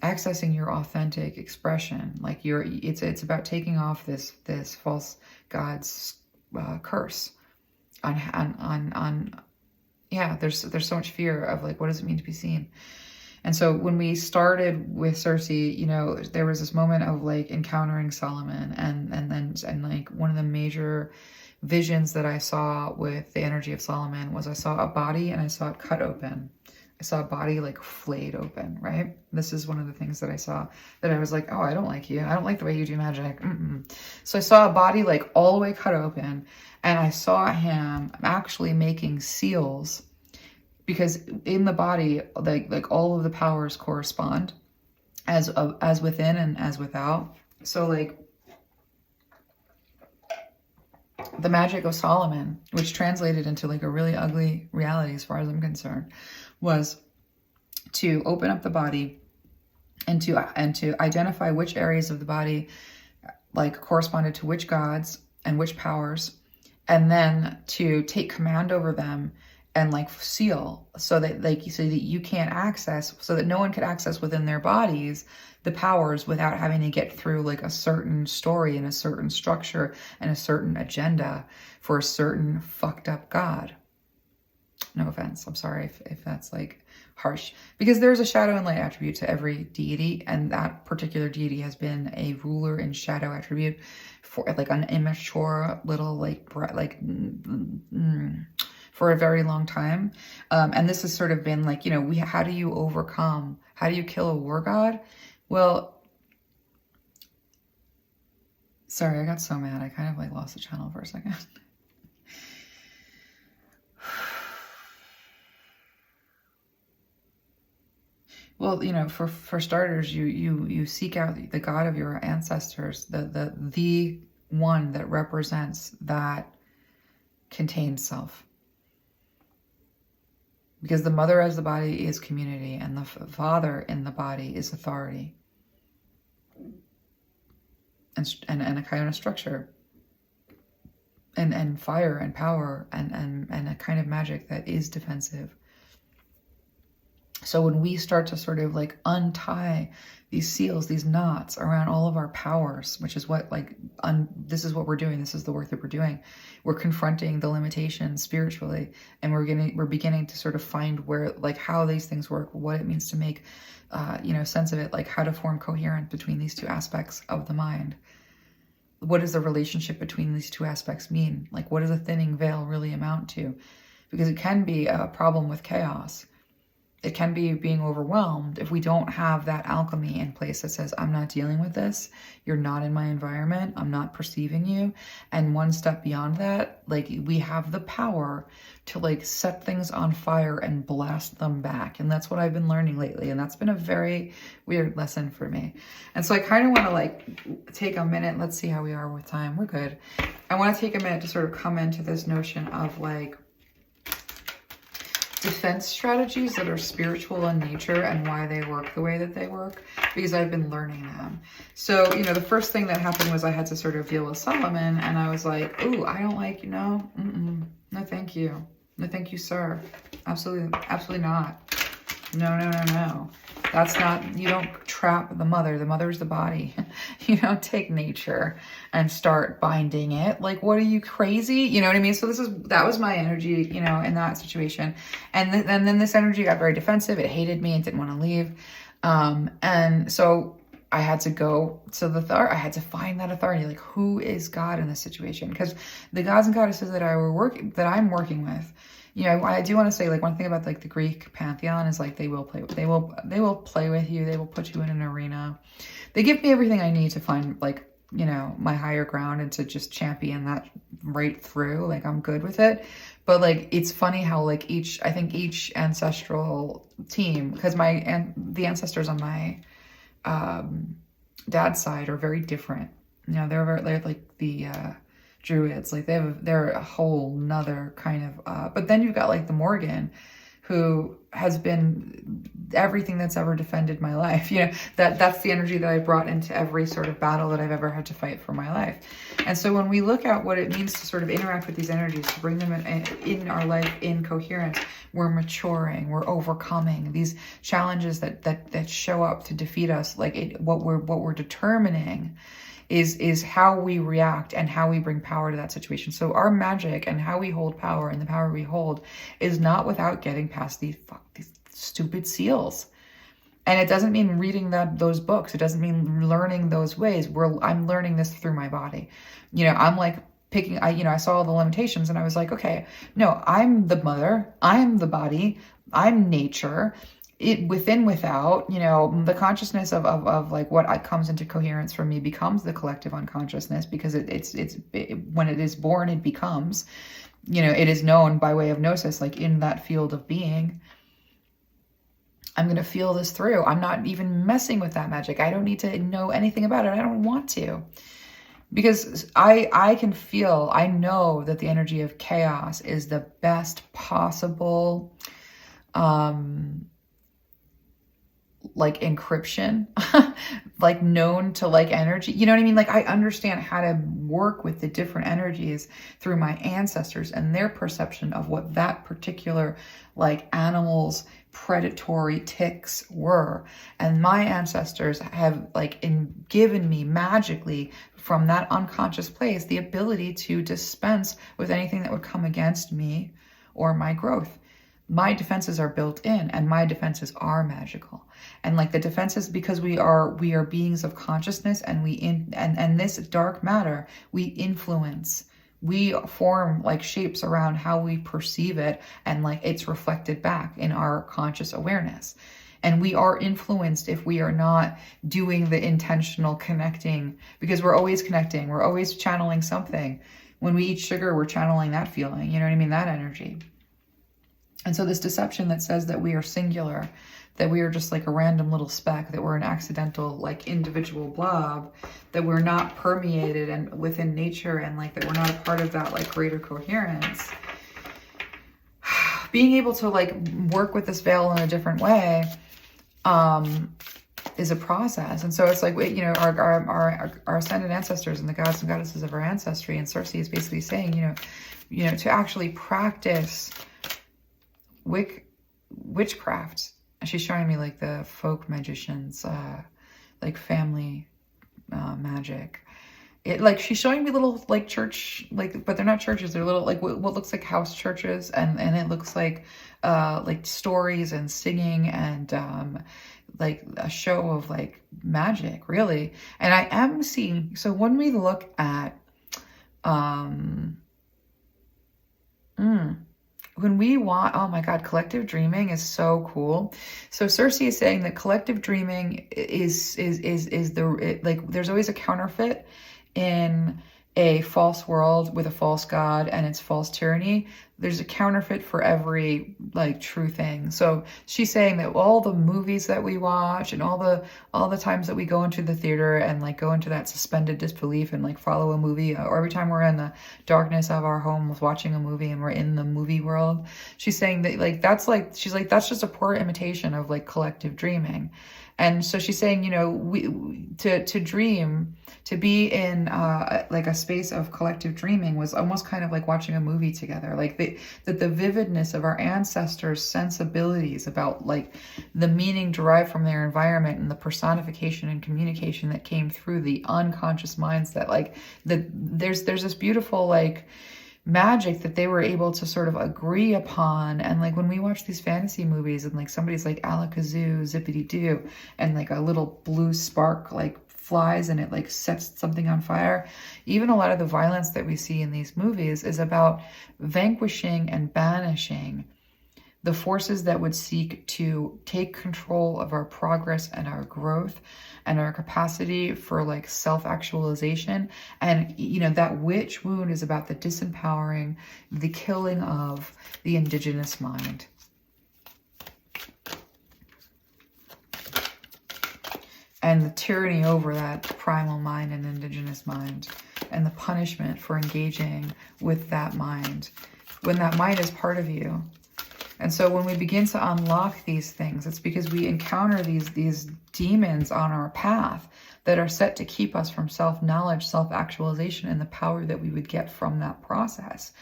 accessing your authentic expression. Like it's about taking off this false god's curse on there's so much fear of like, what does it mean to be seen? And so when we started with Cersei, there was this moment of like encountering Solomon, and like one of the major visions that I saw with the energy of Solomon was I saw a body and I saw it cut open. I saw a body like flayed open, right? This is one of the things that I saw that I was like, oh, I don't like you. I don't like the way you do magic. So I saw a body like all the way cut open, and I saw him actually making seals, because in the body, like all of the powers correspond as within and as without. So like the magic of Solomon, which translated into like a really ugly reality as far as I'm concerned, was to open up the body and to identify which areas of the body like corresponded to which gods and which powers, and then to take command over them and like seal so that you can't access, so that no one could access within their bodies the powers without having to get through like a certain story and a certain structure and a certain agenda for a certain fucked up god. No offense. I'm sorry if that's like harsh, because there's a shadow and light attribute to every deity, and that particular deity has been a ruler and shadow attribute for like an immature little for a very long time. And this has sort of been like, how do you kill a war god? Well, sorry, I got so mad. I kind of like lost the channel for a second. Well, for starters, you seek out the God of your ancestors, the one that represents that contained self. Because the mother as the body is community, and the father in the body is authority. And a kind of structure. And fire and power and a kind of magic that is defensive. So when we start to sort of like untie these seals, these knots around all of our powers, which is what this is what we're doing. This is the work that we're doing. We're confronting the limitations spiritually, and we're beginning to sort of find where, like, how these things work, what it means to make, sense of it, like how to form coherence between these two aspects of the mind. What does the relationship between these two aspects mean? Like, what does a thinning veil really amount to? Because it can be a problem with chaos. it can be being overwhelmed if we don't have that alchemy in place that says, I'm not dealing with this. You're not in my environment. I'm not perceiving you. And one step beyond that, like we have the power to like set things on fire and blast them back. And that's what I've been learning lately. And that's been a very weird lesson for me. And so I kind of want to like take a minute. Let's see how we are with time. We're good. I want to take a minute to sort of come into this notion of like defense strategies that are spiritual in nature and why they work the way that they work, because I've been learning them. So, you know, the first thing that happened was I had to sort of deal with Solomon, and I was like, ooh, I don't like, you know, no thank you. No thank you, sir. Absolutely, absolutely not. No, no, no, no. That's not, you don't trap the mother. The mother's the body. You don't take nature and start binding it. Like, what are you, crazy? You know what I mean? So that was my energy, you know, in that situation. And then this energy got very defensive. It hated me and didn't want to leave. And so I had to go to I had to find that authority. Like, who is God in this situation? Because the gods and goddesses that I'm working with, you know, I do want to say, like, one thing about like the Greek pantheon is like they will play with you. They will put you in an arena. They give me everything I need to find, like, you know, my higher ground and to just champion that right through. Like, I'm good with it. But like, it's funny how like I think each ancestral team, because the ancestors on my dad's side are very different. You know, they're like the Druids, like they're a whole nother kind of, but then you've got like the Morgan, who has been everything that's ever defended my life. You know, that's the energy that I brought into every sort of battle that I've ever had to fight for my life. And so when we look at what it means to sort of interact with these energies, to bring them in our life in coherence, we're maturing, we're overcoming these challenges that show up to defeat us. Like what we're determining is how we react and how we bring power to that situation. So our magic and how we hold power and the power we hold is not without getting past these stupid seals. And it doesn't mean reading those books. It doesn't mean learning those ways. I'm learning this through my body. You know, I'm like I saw all the limitations and I was like, okay, no, I'm the mother, I'm the body, I'm nature. It within, without, you know, the consciousness of like what comes into coherence for me becomes the collective unconsciousness, because when it is born, it becomes, you know, it is known by way of gnosis, like in that field of being. I'm going to feel this through. I'm not even messing with that magic. I don't need to know anything about it. I don't want to, because I can feel, I know that the energy of chaos is the best possible, like encryption, like known to like energy. You know what I mean? Like I understand how to work with the different energies through my ancestors and their perception of what that particular like animal's predatory ticks were. And my ancestors have like given me magically from that unconscious place the ability to dispense with anything that would come against me or my growth. My defenses are built in, and my defenses are magical. And like the defenses, because we are beings of consciousness, and and this dark matter, we influence, we form like shapes around how we perceive it, and like it's reflected back in our conscious awareness. And we are influenced if we are not doing the intentional connecting, because we're always connecting, we're always channeling something. When we eat sugar, we're channeling that feeling, you know what I mean? That energy. And so this deception that says that we are singular, that we are just like a random little speck, that we're an accidental, like individual blob, that we're not permeated and within nature, and like that we're not a part of that like greater coherence. Being able to like work with this veil in a different way is a process. And so it's like, you know, our ascended ancestors and the gods and goddesses of our ancestry, and Cersei is basically saying, you know, to actually practice witchcraft. She's showing me like the folk magicians, like family magic. It like she's showing me little like church, like, but they're not churches. They're little like what looks like house churches, and it looks like stories and singing and like a show of like magic, really. And I am seeing, so when we look at when we want, oh my God, collective dreaming is so cool. So Cersei is saying that collective dreaming is like, there's always a counterfeit in a false world with a false god and its false tyranny. There's a counterfeit for every like true thing. So she's saying that all the movies that we watch and all the times that we go into the theater and like go into that suspended disbelief and like follow a movie, or every time we're in the darkness of our homes watching a movie and we're in the movie world, she's saying that she's like that's just a poor imitation of like collective dreaming. And so she's saying, you know, to dream, to be in like a space of collective dreaming was almost kind of like watching a movie together. Like the vividness of our ancestors' sensibilities about like the meaning derived from their environment and the personification and communication that came through the unconscious minds, that like there's this beautiful like magic that they were able to sort of agree upon. And like when we watch these fantasy movies and like somebody's like alakazoo zippity doo and like a little blue spark like flies and it like sets something on fire, even a lot of the violence that we see in these movies is about vanquishing and banishing the forces that would seek to take control of our progress and our growth and our capacity for like self-actualization. And, you know, that witch wound is about the disempowering, the killing of the indigenous mind. And the tyranny over that primal mind and indigenous mind, and the punishment for engaging with that mind when that mind is part of you. And so when we begin to unlock these things, it's because we encounter these demons on our path that are set to keep us from self-knowledge, self-actualization, and the power that we would get from that process.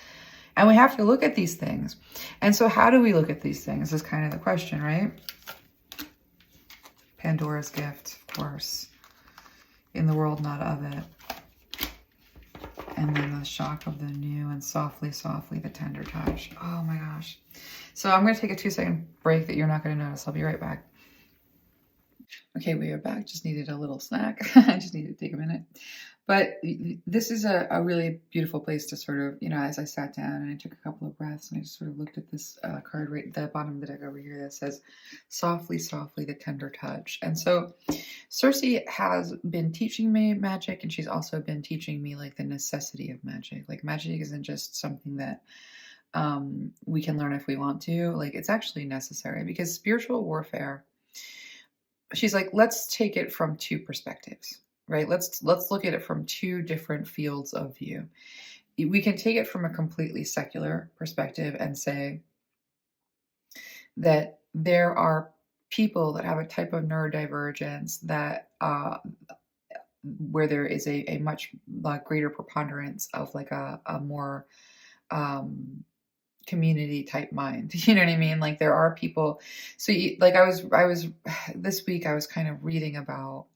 And we have to look at these things. And so how do we look at these things is kind of the question, right? Pandora's gift, of course. In the world, not of it. And then the shock of the new, and softly, softly, the tender touch. Oh my gosh. So I'm going to take a 2-second break that you're not going to notice. I'll be right back. Okay, we are back. Just needed a little snack. I just needed to take a minute. But this is a really beautiful place to sort of, you know, as I sat down and I took a couple of breaths and I just sort of looked at this card right at the bottom of the deck over here that says, softly, softly, the tender touch. And so Cersei has been teaching me magic, and she's also been teaching me like the necessity of magic. Like magic isn't just something that we can learn if we want to. Like it's actually necessary, because spiritual warfare, she's like, let's take it from two perspectives. Right? Let's look at it from two different fields of view. We can take it from a completely secular perspective and say that there are people that have a type of neurodivergence that where there is a much greater preponderance of like a more community type mind. You know what I mean? Like there are people. So like I was this week I was kind of reading about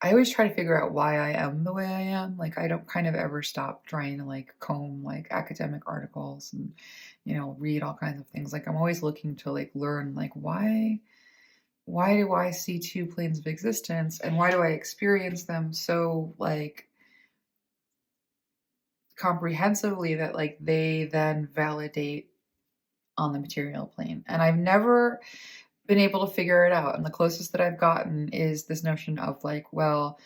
I always try to figure out why I am the way I am. Like I don't kind of ever stop trying to like comb like academic articles and, you know, read all kinds of things. Like I'm always looking to like learn like why do I see two planes of existence, and why do I experience them so like comprehensively that like they then validate on the material plane. And I've never been able to figure it out. And the closest that I've gotten is this notion of like, well,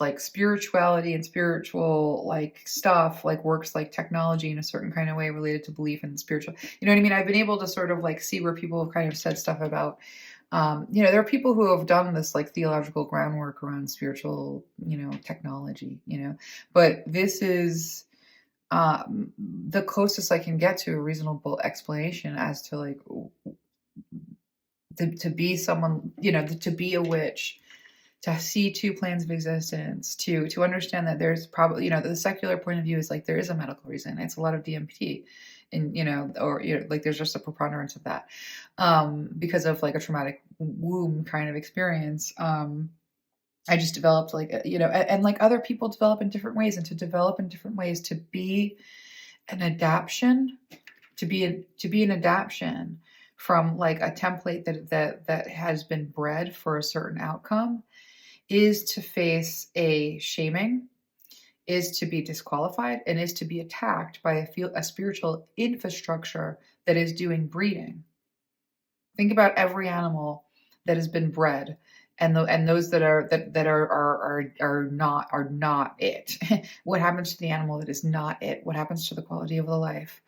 like spirituality and spiritual like stuff like works like technology in a certain kind of way related to belief and spiritual, you know what I mean? I've been able to sort of like see where people have kind of said stuff about, you know, there are people who have done this like theological groundwork around spiritual, you know, technology, you know, but this is the closest I can get to a reasonable explanation as to like, to be someone, you know, to be a witch, to see two planes of existence, to understand that there's probably, you know, the secular point of view is like there is a medical reason. It's a lot of DMT, and you know, or you know, like there's just a preponderance of that because of like a traumatic womb kind of experience. I just developed like you know, and like other people develop in different ways, and to develop in different ways to be an adaptation, to be an adaptation from like a template that has been bred for a certain outcome, is to face a shaming, is to be disqualified and is to be attacked by a spiritual infrastructure that is doing breeding. Think about every animal that has been bred, and those that are not it. What happens to the animal that is not it? What happens to the quality of the life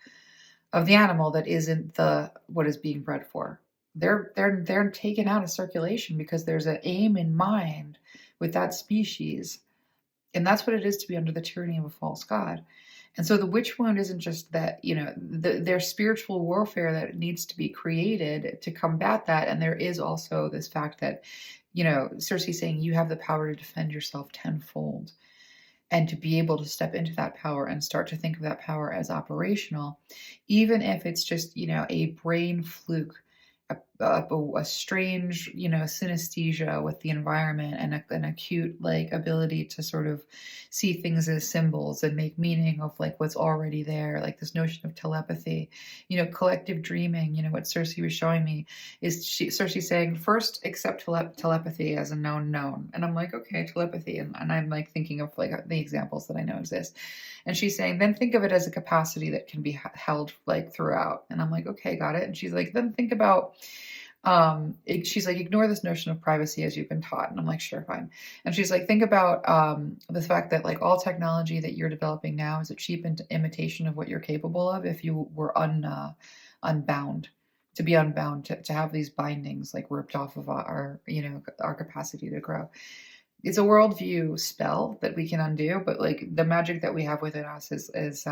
of the animal that isn't the what is being bred for? They're taken out of circulation because there's an aim in mind with that species. And that's what it is to be under the tyranny of a false god. And so the witch wound isn't just that, there's spiritual warfare that needs to be created to combat that. And there is also this fact that, Cersei saying you have the power to defend yourself tenfold, and to be able to step into that power and start to think of that power as operational, even if it's just, a brain fluke, a strange, synesthesia with the environment, and an acute ability to sort of see things as symbols and make meaning of what's already there, like this notion of telepathy, collective dreaming. What Cersei was showing me is Cersei saying, first accept telepathy as a known, and I'm like, okay, telepathy, and I'm thinking of the examples that I know exist. And she's saying, then think of it as a capacity that can be held throughout. And I'm like, okay, got it. And she's like, then think about, she's like, ignore this notion of privacy as you've been taught. And I'm like, sure, fine. And she's like, think about the fact that all technology that you're developing now is a cheap imitation of what you're capable of if you were unbound. To be unbound, to have these bindings ripped off of our capacity to grow. It's a worldview spell that we can undo, but the magic that we have within us is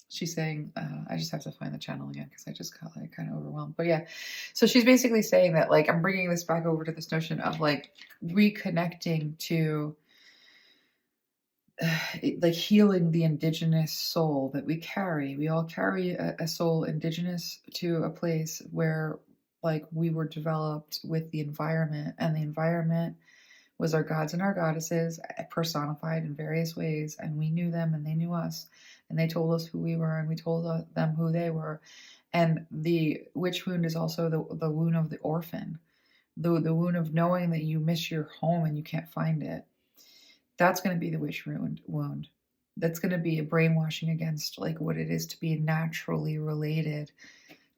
she's saying, I just have to find the channel again because I just got kind of overwhelmed. But yeah, so she's basically saying that I'm bringing this back over to this notion of reconnecting to healing the indigenous soul that we carry. We all carry a soul indigenous to a place where we were developed with the environment, and the environment was our gods and our goddesses personified in various ways, and we knew them and they knew us, and they told us who we were and we told them who they were. And the witch wound is also the wound of the orphan, the wound of knowing that you miss your home and you can't find it. That's going to be the witch wound. That's going to be a brainwashing against what it is to be naturally related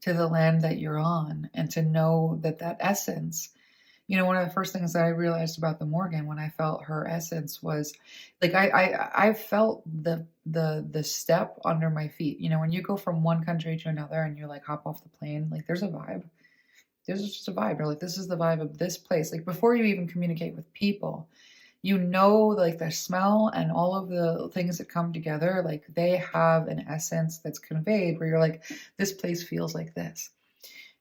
to the land that you're on, and to know that essence. One of the first things that I realized about the Morgan when I felt her essence was I felt the step under my feet. When you go from one country to another and you hop off the plane, there's a vibe. There's just a vibe. You're this is the vibe of this place. Before you even communicate with people, the smell and all of the things that come together, they have an essence that's conveyed where you're this place feels like this.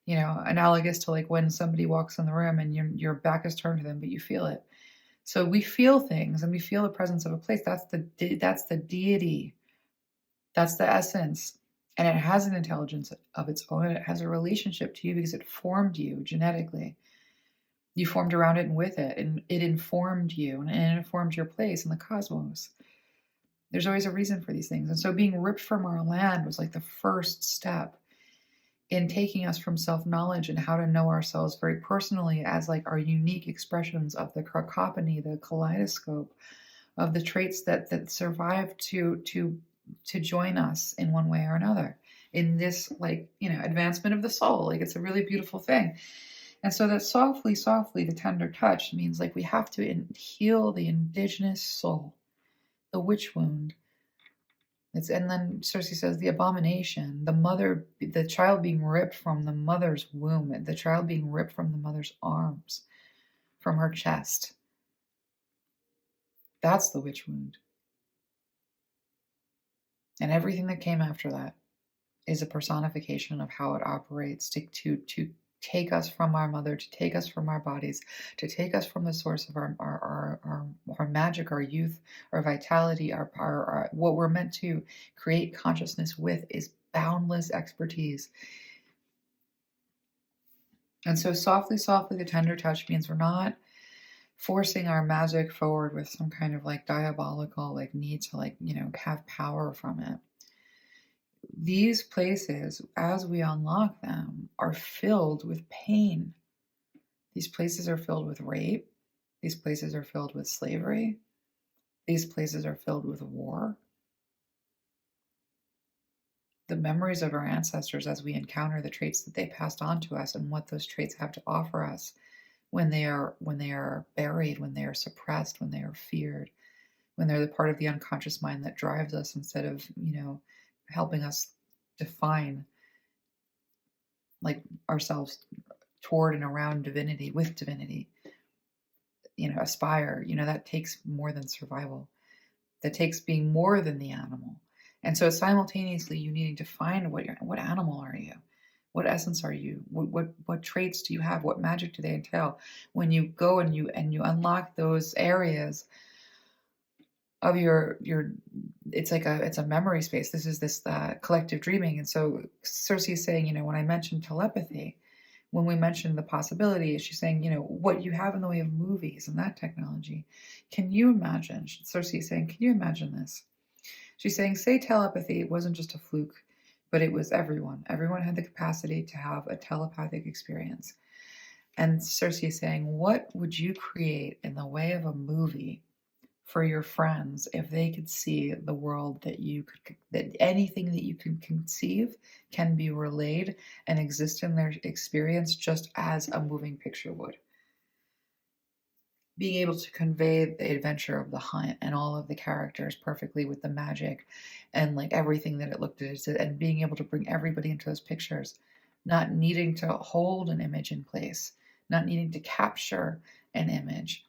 Analogous to when somebody walks in the room and your back is turned to them, but you feel it. So we feel things and we feel the presence of a place. That's the deity. That's the essence. And it has an intelligence of its own. And it has a relationship to you because it formed you genetically. You formed around it and with it, and it informed you, and it informed your place in the cosmos. There's always a reason for these things. And so being ripped from our land was the first step in taking us from self-knowledge and how to know ourselves very personally as our unique expressions of the cacophony, the kaleidoscope of the traits that survive to join us in one way or another in this advancement of the soul. It's a really beautiful thing. And so that softly, the tender touch means we have to heal the indigenous soul, the witch wound. And then Cersei says the abomination, the child being ripped from the mother's womb, the child being ripped from the mother's arms, from her chest. That's the witch wound. And everything that came after that is a personification of how it operates to take us from our mother, to take us from our bodies, to take us from the source of our magic, our youth, our vitality, our what we're meant to create consciousness with is boundless expertise. And so softly, the tender touch means we're not forcing our magic forward with some kind of diabolical need to have power from it. These places, as we unlock them, are filled with pain. These places are filled with rape. These places are filled with slavery. These places are filled with war. The memories of our ancestors as we encounter the traits that they passed on to us and what those traits have to offer us when they are buried, when they are suppressed, when they are feared, when they're the part of the unconscious mind that drives us instead of, helping us define like ourselves toward and around divinity, with divinity, aspire, that takes more than survival. That takes being more than the animal. And so simultaneously you needing to find what animal are you? What essence are you? What traits do you have? What magic do they entail? When you go and you unlock those areas of your it's a memory space. This is this collective dreaming. And so Cersei is saying, when I mentioned telepathy, when we mentioned the possibility, she's saying, what you have in the way of movies and that technology. Can you imagine? Cersei is saying, can you imagine this? She's saying, say telepathy wasn't just a fluke, but it was everyone. Everyone had the capacity to have a telepathic experience. And Cersei is saying, what would you create in the way of a movie for your friends if they could see the world that anything that you can conceive can be relayed and exist in their experience just as a moving picture would? Being able to convey the adventure of the hunt and all of the characters perfectly with the magic and like everything that it looked at, and being able to bring everybody into those pictures, not needing to hold an image in place, not needing to capture an image,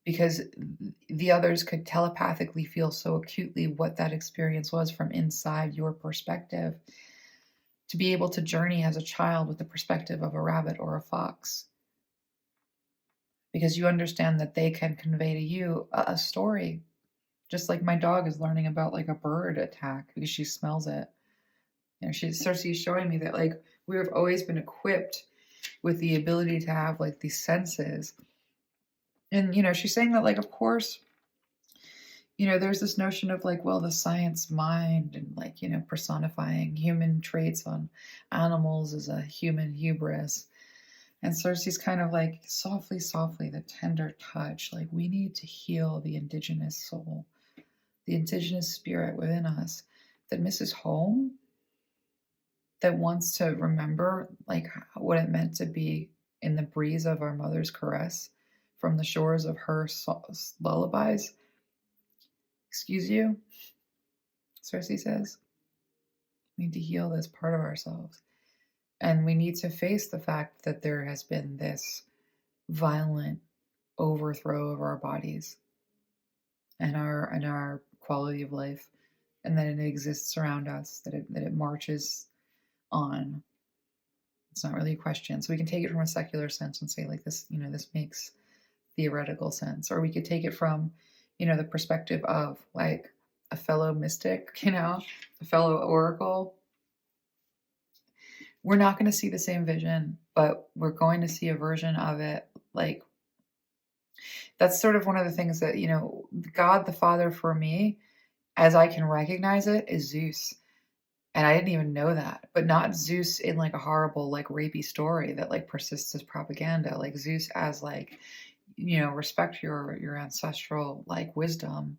because the others could telepathically feel so acutely what that experience was from inside your perspective. To be able to journey as a child with the perspective of a rabbit or a fox, because you understand that they can convey to you a story. Just like my dog is learning about like a bird attack because she smells it. Cersei is showing me that like we have always been equipped with the ability to have like these senses. And she's saying that like of course, there's this notion of like, well, the science mind and like, personifying human traits on animals is a human hubris. And Cersei's kind of like, softly, softly, the tender touch. Like, we need to heal the indigenous soul, the indigenous spirit within us that misses home, that wants to remember like what it meant to be in the breeze of our mother's caress from the shores of her lullabies. Excuse you, Cersei says. We need to heal this part of ourselves. And we need to face the fact that there has been this violent overthrow of our bodies and our quality of life, and that it exists around us, that it marches on. It's not really a question. So we can take it from a secular sense and say like this, this makes theoretical sense. Or we could take it from, the perspective of like a fellow mystic, a fellow oracle. We're not going to see the same vision, but we're going to see a version of it. Like, that's sort of one of the things that, God the Father for me, as I can recognize it, is Zeus. And I didn't even know that, but not Zeus in like a horrible, like rapey story that like persists as propaganda. Like Zeus as like, respect your ancestral like wisdom.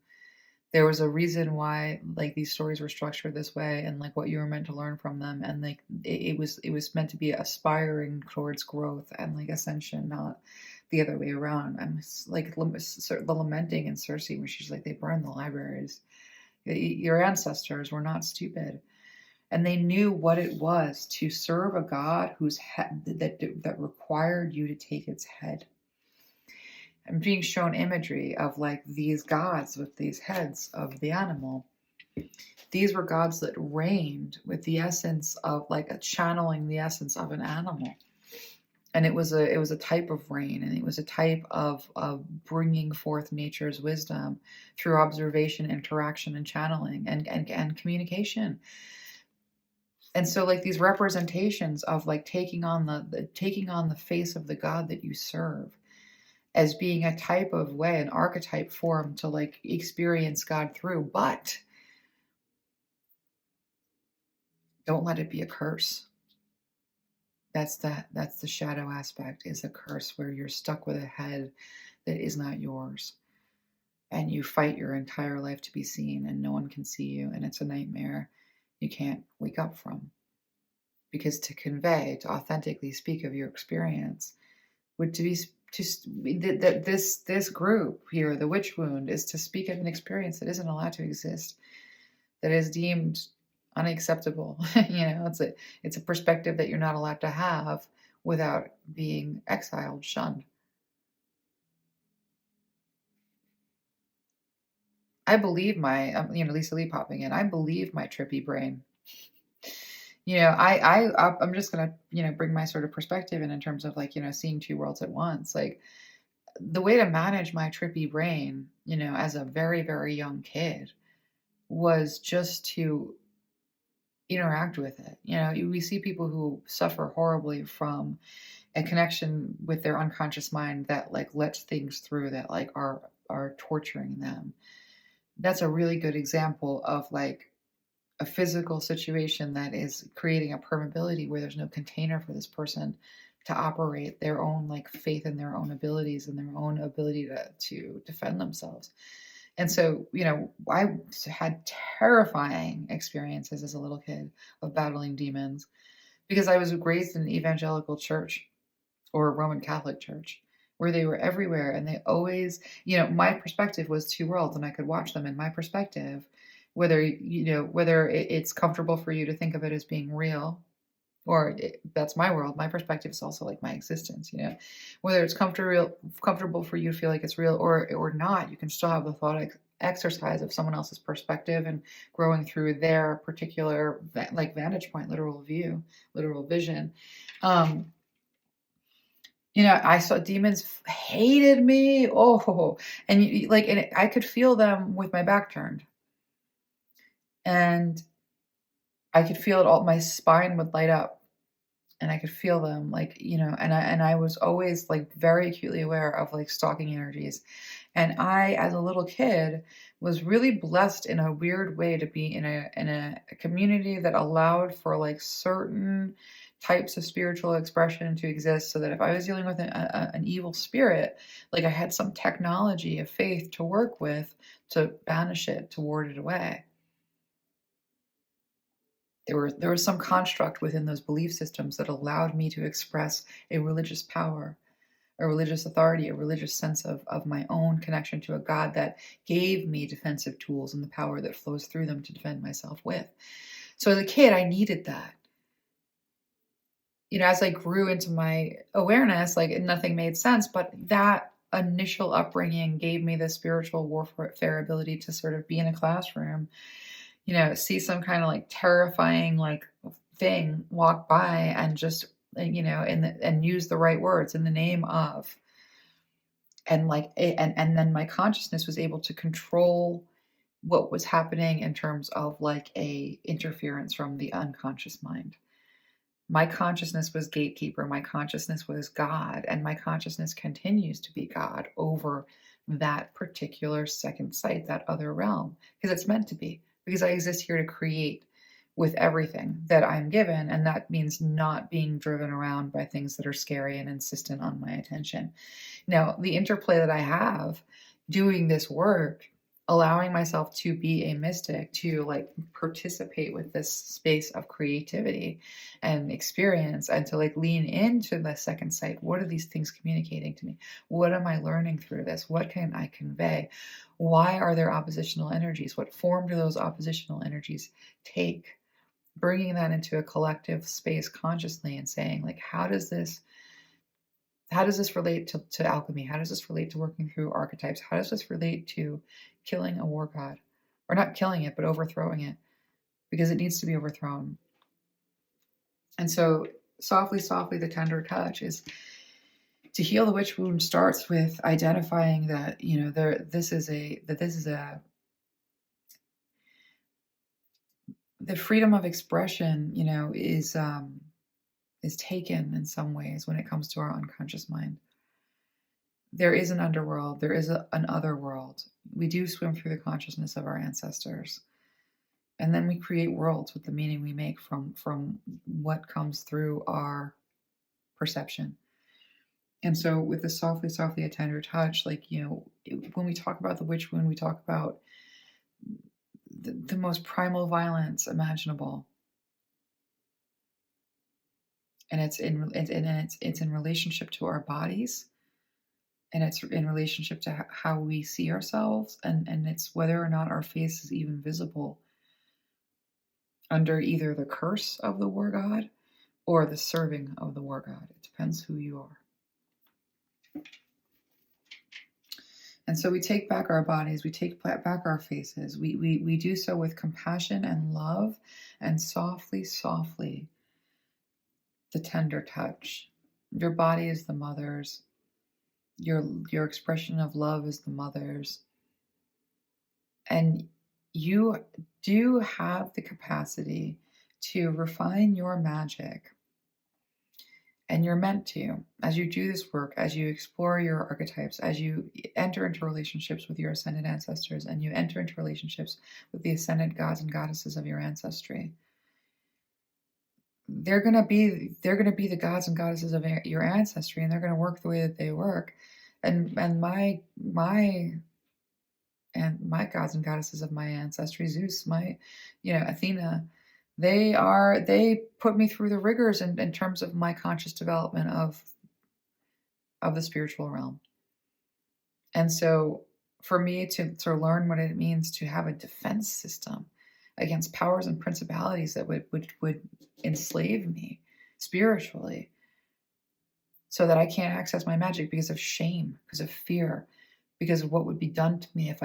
There was a reason why like these stories were structured this way and like what you were meant to learn from them. And like it was meant to be aspiring towards growth and like ascension, not the other way around. I'm like the lamenting in Cersei when she's like, they burned the libraries. Your ancestors were not stupid. And they knew what it was to serve a god whose head that required you to take its head. I'm being shown imagery of like these gods with these heads of the animal. These were gods that reigned with the essence of like a channeling the essence of an animal. And it was a type of reign, and it was a type of bringing forth nature's wisdom through observation, interaction, and channeling and communication. And so like these representations of like taking on the face of the god that you serve as being a type of way, an archetype form to like experience God through, but don't let it be a curse. That's the shadow aspect, is a curse where you're stuck with a head that is not yours. and you fight your entire life to be seen, and no one can see you, and it's a nightmare you can't wake up from. Because to convey, to authentically speak of your experience, would to be that this group here, the witch wound, is to speak of an experience that isn't allowed to exist, that is deemed unacceptable. It's a perspective that you're not allowed to have without being exiled, shunned. I believe my, Lisa Lee popping in. I believe my trippy brain. I'm just gonna, bring my sort of perspective in terms of like, seeing two worlds at once. Like the way to manage my trippy brain, as a very, very young kid was just to interact with it. We see people who suffer horribly from a connection with their unconscious mind that like lets things through that like are torturing them. That's a really good example of like a physical situation that is creating a permeability where there's no container for this person to operate their own like faith in their own abilities and their own ability to defend themselves. And so, I had terrifying experiences as a little kid of battling demons because I was raised in an evangelical church or a Roman Catholic church where they were everywhere, and they always, my perspective was two worlds, and I could watch them in my perspective, whether it's comfortable for you to think of it as being real, or that's my world. My perspective is also like my existence, whether it's comfortable for you to feel like it's real or not. You can still have the thought exercise of someone else's perspective and growing through their particular like vantage point, literal view, literal vision. I saw demons hated me. Oh, and I could feel them with my back turned, and I could feel it all. My spine would light up, and I could feel them, like, and I was always like very acutely aware of like stalking energies. And I, as a little kid, was really blessed in a weird way to be in a community that allowed for like certain types of spiritual expression to exist, so that if I was dealing with an evil spirit, like I had some technology of faith to work with to banish it, to ward it away. There was some construct within those belief systems that allowed me to express a religious power, a religious authority, a religious sense of my own connection to a God that gave me defensive tools and the power that flows through them to defend myself with. So as a kid, I needed that. As I grew into my awareness, like nothing made sense, but that initial upbringing gave me the spiritual warfare ability to sort of be in a classroom, see some kind of like terrifying like thing walk by and just, and use the right words in the name of, and like, and then my consciousness was able to control what was happening in terms of like a interference from the unconscious mind. My consciousness was gatekeeper. My consciousness was God, and my consciousness continues to be God over that particular second sight, that other realm, because it's meant to be, because I exist here to create with everything that I'm given. And that means not being driven around by things that are scary and insistent on my attention. Now, the interplay that I have doing this work, allowing myself to be a mystic, to like participate with this space of creativity and experience, and to like lean into the second sight. What are these things communicating to me? What am I learning through this? What can I convey? Why are there oppositional energies? What form do those oppositional energies take? Bringing that into a collective space consciously and saying, like, how does this relate to alchemy? How does this relate to working through archetypes? How does this relate to killing a war god? Or not killing it, but overthrowing it, because it needs to be overthrown. And so softly, softly, the tender touch is to heal the witch wound starts with identifying that, the freedom of expression, is taken in some ways when it comes to our unconscious mind. There is an underworld. There is an other world. We do swim through the consciousness of our ancestors. And then we create worlds with the meaning we make from what comes through our perception. And so with the softly, softly, a tender touch, like, when we talk about the witch wound, we talk about the most primal violence imaginable. And it's in relationship to our bodies, and it's in relationship to how we see ourselves, and it's whether or not our face is even visible under either the curse of the war god or the serving of the war god. It depends who you are. And so we take back our bodies, we take back our faces. We do so with compassion and love, and softly, softly, the tender touch. Your body is the mother's. Your expression of love is the mother's. And you do have the capacity to refine your magic. And you're meant to, as you do this work, as you explore your archetypes, as you enter into relationships with your ascended ancestors, and you enter into relationships with the ascended gods and goddesses of your ancestry. They're gonna be the gods and goddesses of your ancestry, and they're gonna work the way that they work. And my gods and goddesses of my ancestry, Zeus, Athena, they put me through the rigors in terms of my conscious development of the spiritual realm. And so for me to learn what it means to have a defense system against powers and principalities that would enslave me spiritually, so that I can't access my magic because of shame, because of fear, because of what would be done to me if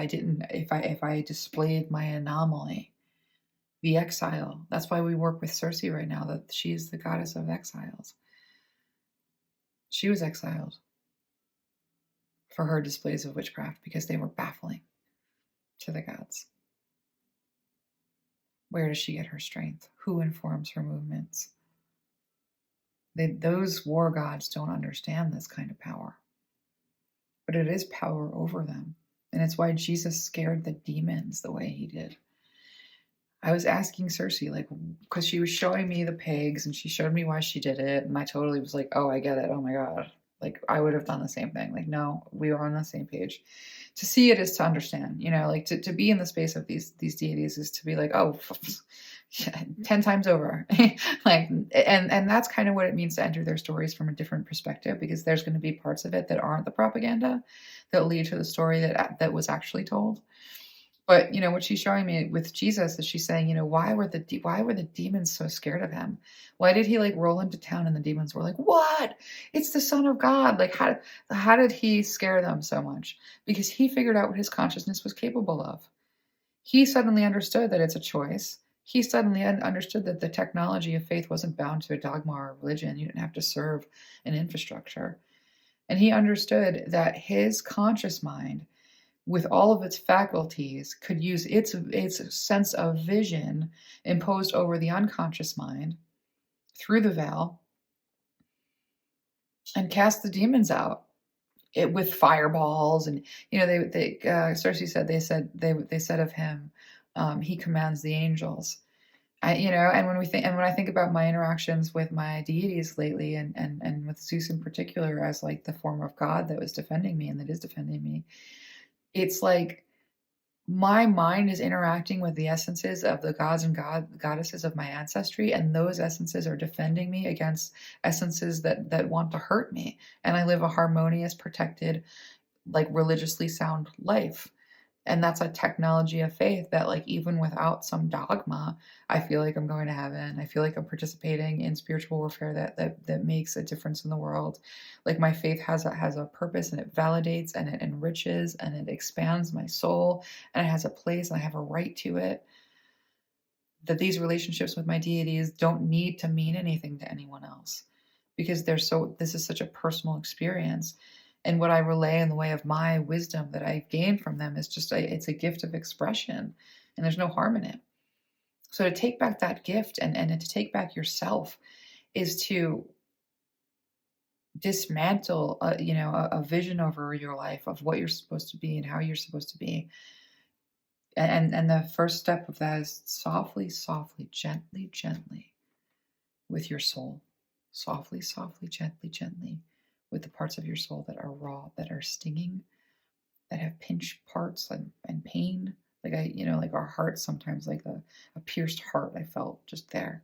I displayed my anomaly, the exile. That's why we work with Cersei right now, that she is the goddess of exiles. She was exiled for her displays of witchcraft because they were baffling to the gods. Where does she get her strength? Who informs her movements? Those war gods don't understand this kind of power. But it is power over them. And it's why Jesus scared the demons the way he did. I was asking Cersei, because she was showing me the pigs and she showed me why she did it. And I totally was like, oh, I get it. Oh my God. I would have done the same thing. No, we are on the same page. To see it is to understand, to be in the space of these deities is to be like, oh, 10 times over. And that's kind of what it means to enter their stories from a different perspective, because there's going to be parts of it that aren't the propaganda that lead to the story that was actually told. But what she's showing me with Jesus is she's saying, why were the demons so scared of him? Why did he roll into town and the demons were like, what? It's the Son of God. How did he scare them so much? Because he figured out what his consciousness was capable of. He suddenly understood that it's a choice. He suddenly understood that the technology of faith wasn't bound to a dogma or a religion. You didn't have to serve an infrastructure. And he understood that his conscious mind, with all of its faculties, could use its sense of vision imposed over the unconscious mind through the veil and cast the demons out with fireballs. And Cersei said they said of him, he commands the angels. And when I think about my interactions with my deities lately, and with Zeus in particular as the form of God that was defending me and that is defending me, it's like my mind is interacting with the essences of the gods and goddesses of my ancestry, and those essences are defending me against essences that want to hurt me. And I live a harmonious, protected, religiously sound life. And that's a technology of faith that even without some dogma, I feel like I'm going to heaven. I feel like I'm participating in spiritual warfare that makes a difference in the world. My faith has a purpose, and it validates and it enriches and it expands my soul, and it has a place and I have a right to it. That these relationships with my deities don't need to mean anything to anyone else, because this is such a personal experience. And what I relay in the way of my wisdom that I've gained from them is just it's a gift of expression, and there's no harm in it. So to take back that gift and to take back yourself is to dismantle a vision over your life of what you're supposed to be and how you're supposed to be. And the first step of that is softly, softly, gently, gently with your soul. Softly, softly, gently, gently with the parts of your soul that are raw, that are stinging, that have pinch parts and pain. Like like our hearts sometimes, like a pierced heart I felt just there.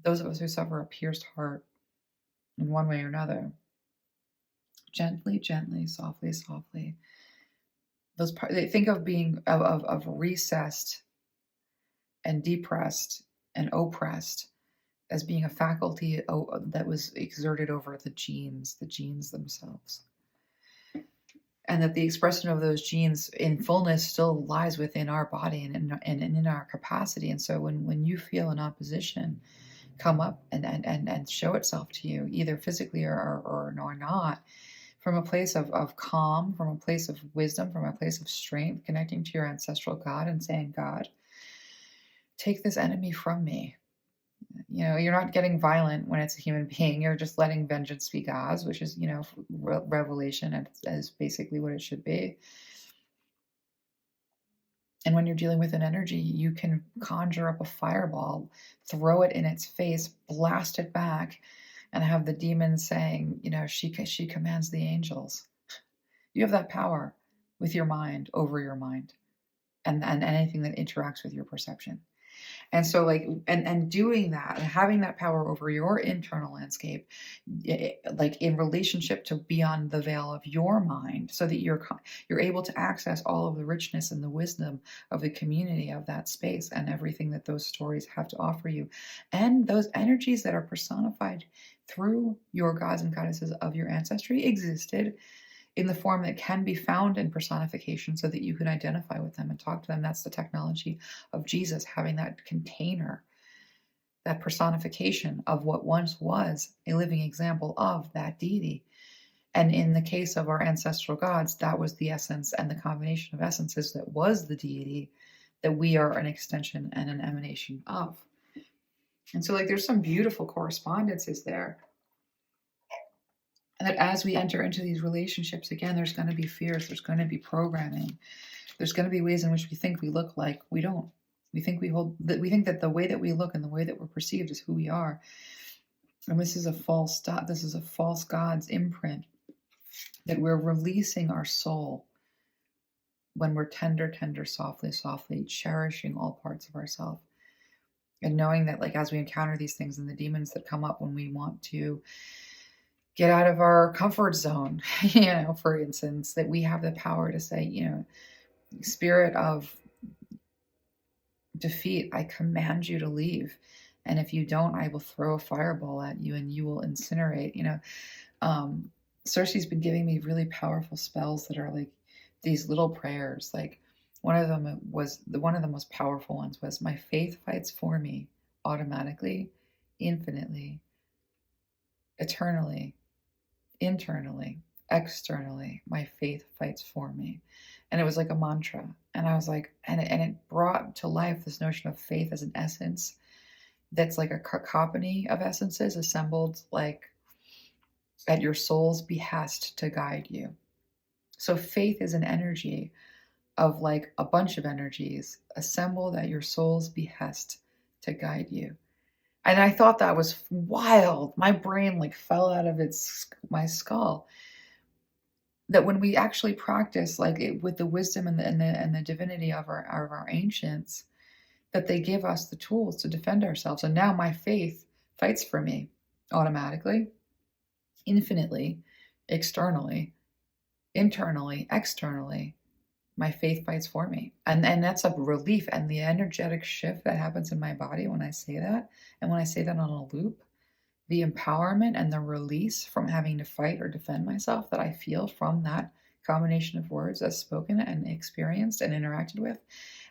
Those of us who suffer a pierced heart in one way or another, gently, gently, softly, softly. Those parts, they think of being of recessed and depressed and oppressed as being a faculty that was exerted over the genes themselves. And that the expression of those genes in fullness still lies within our body and in our capacity. And so when you feel an opposition come up and show itself to you, either physically or not, from a place of calm, from a place of wisdom, from a place of strength, connecting to your ancestral God and saying, God, take this enemy from me. You're not getting violent when it's a human being. You're just letting vengeance be God's, which is, revelation, and is basically what it should be. And when you're dealing with an energy, you can conjure up a fireball, throw it in its face, blast it back, and have the demon saying, she commands the angels. You have that power with your mind, over your mind, and anything that interacts with your perception. And so and doing that and having that power over your internal landscape, like in relationship to beyond the veil of your mind, so that you're able to access all of the richness and the wisdom of the community of that space and everything that those stories have to offer you. And those energies that are personified through your gods and goddesses of your ancestry existed in the form that can be found in personification so that you can identify with them and talk to them. That's the technology of Jesus, having that container, that personification of what once was a living example of that deity. And in the case of our ancestral gods, that was the essence and the combination of essences that was the deity that we are an extension and an emanation of. And so there's some beautiful correspondences there. And that as we enter into these relationships, again, there's going to be fears, there's going to be programming, there's going to be ways in which we think we look like we don't. We think that the way that we look and the way that we're perceived is who we are. And this is a false God's imprint, that we're releasing our soul when we're tender, softly, softly, cherishing all parts of ourselves. And knowing that as we encounter these things and the demons that come up when we want to get out of our comfort zone, for instance, that we have the power to say, spirit of defeat, I command you to leave. And if you don't, I will throw a fireball at you and you will incinerate. Cersei's been giving me really powerful spells that are these little prayers. One of the most powerful ones was, my faith fights for me automatically, infinitely, eternally, internally, externally, my faith fights for me. And it was like a mantra. And I was and it brought to life this notion of faith as an essence that's like a cacophony of essences assembled at your soul's behest to guide you. So faith is an energy of a bunch of energies assembled at your soul's behest to guide you. And I thought that was wild. My brain fell out of my skull. That when we actually practice with the wisdom and the divinity of our ancients, that they give us the tools to defend ourselves. And now my faith fights for me automatically, infinitely, externally, internally, externally. My faith fights for me. And that's a relief. And the energetic shift that happens in my body when I say that, and when I say that on a loop, the empowerment and the release from having to fight or defend myself that I feel from that combination of words as spoken and experienced and interacted with,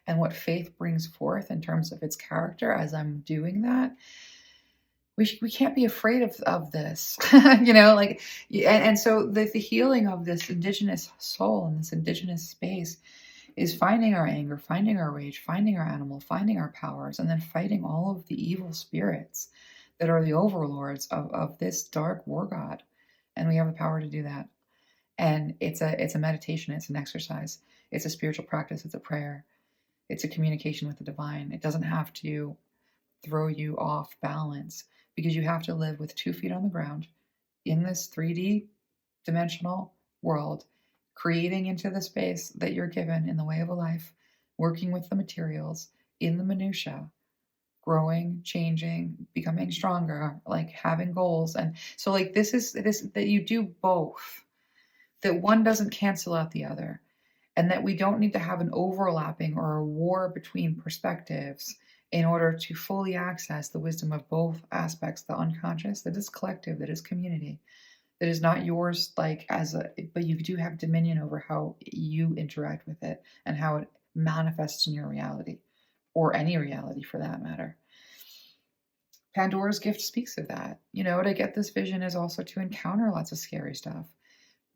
and what faith brings forth in terms of its character as I'm doing that. We can't be afraid of this, and so the healing of this indigenous soul and this indigenous space is finding our anger, finding our rage, finding our animal, finding our powers, and then fighting all of the evil spirits that are the overlords of this dark war god. And we have the power to do that. And it's a meditation, it's an exercise, it's a spiritual practice, it's a prayer, it's a communication with the divine. It doesn't have to throw you off balance, because you have to live with 2 feet on the ground in this 3D dimensional world, creating into the space that you're given in the way of a life, working with the materials in the minutia, growing, changing, becoming stronger, like having goals. And so like this is this that you do both, that one doesn't cancel out the other, and that we don't need to have an overlapping or a war between perspectives in order to fully access the wisdom of both aspects, the unconscious that is collective, that is community, that is not yours like as a, but you do have dominion over how you interact with it and how it manifests in your reality, or any reality for that matter. Pandora's gift speaks of that. To get this vision is also to encounter lots of scary stuff.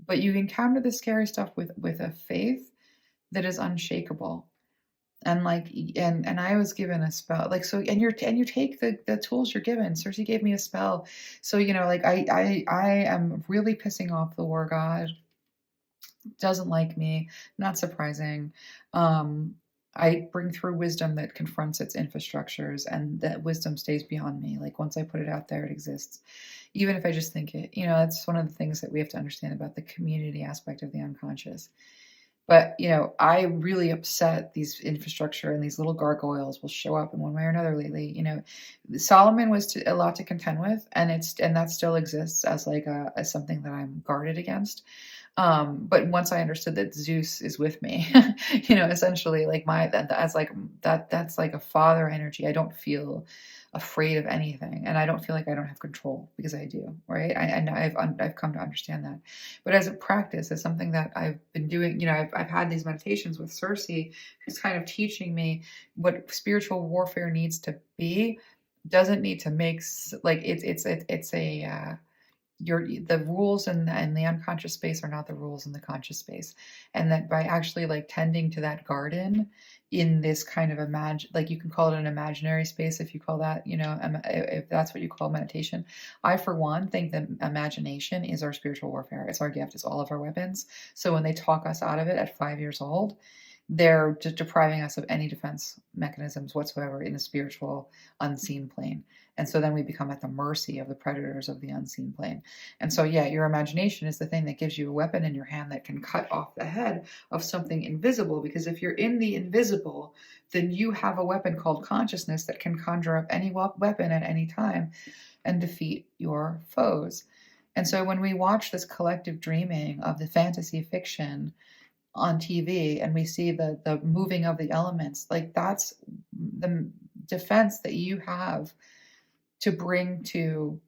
But you encounter the scary stuff with a faith that is unshakable. And and I was given a spell, and you take the tools you're given. Cersei gave me a spell. So, I am really pissing off the war god. Doesn't like me, not surprising. I bring through wisdom that confronts its infrastructures, and that wisdom stays beyond me. Like once I put it out there, it exists. Even if I just think it, that's one of the things that we have to understand about the community aspect of the unconscious. But, I really upset these infrastructure, and these little gargoyles will show up in one way or another lately. Solomon was a lot to contend with, and that still exists as as something that I'm guarded against. But once I understood that Zeus is with me, essentially that's like a father energy. I don't feel afraid of anything, and I don't feel like I don't have control, because I do, right? I've come to understand that. But as a practice, as something that I've been doing, I've had these meditations with Cersei, who's kind of teaching me what spiritual warfare needs to be. Doesn't need to make the rules in the unconscious space are not the rules in the conscious space, and that by actually tending to that garden in this kind of you can call it an imaginary space if you call that, if that's what you call meditation. I, for one, think that imagination is our spiritual warfare. It's our gift. It's all of our weapons. So when they talk us out of it at 5 years old, they're just depriving us of any defense mechanisms whatsoever in the spiritual unseen plane. And so then we become at the mercy of the predators of the unseen plane. And so, yeah, your imagination is the thing that gives you a weapon in your hand that can cut off the head of something invisible. Because if you're in the invisible, then you have a weapon called consciousness that can conjure up any weapon at any time and defeat your foes. And so when we watch this collective dreaming of the fantasy fiction on TV, and we see the moving of the elements, that's the defense that you have to bring to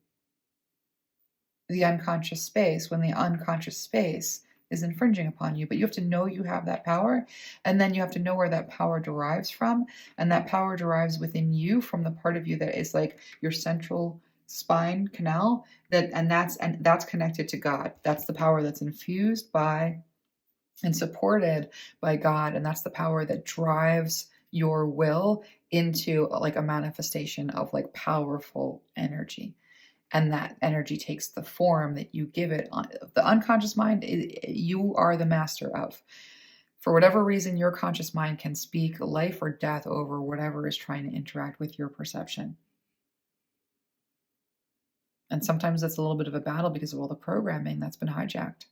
the unconscious space when the unconscious space is infringing upon you. But you have to know you have that power, and then you have to know where that power derives from, and that power derives within you from the part of you that is like your central spine canal, that's connected to God. That's the power that's infused by and supported by God, and that's the power that drives your will into a manifestation of powerful energy. And that energy takes the form that you give it. The unconscious mind, you are the master of. For whatever reason, your conscious mind can speak life or death over whatever is trying to interact with your perception. And sometimes it's a little bit of a battle because of all the programming that's been hijacked.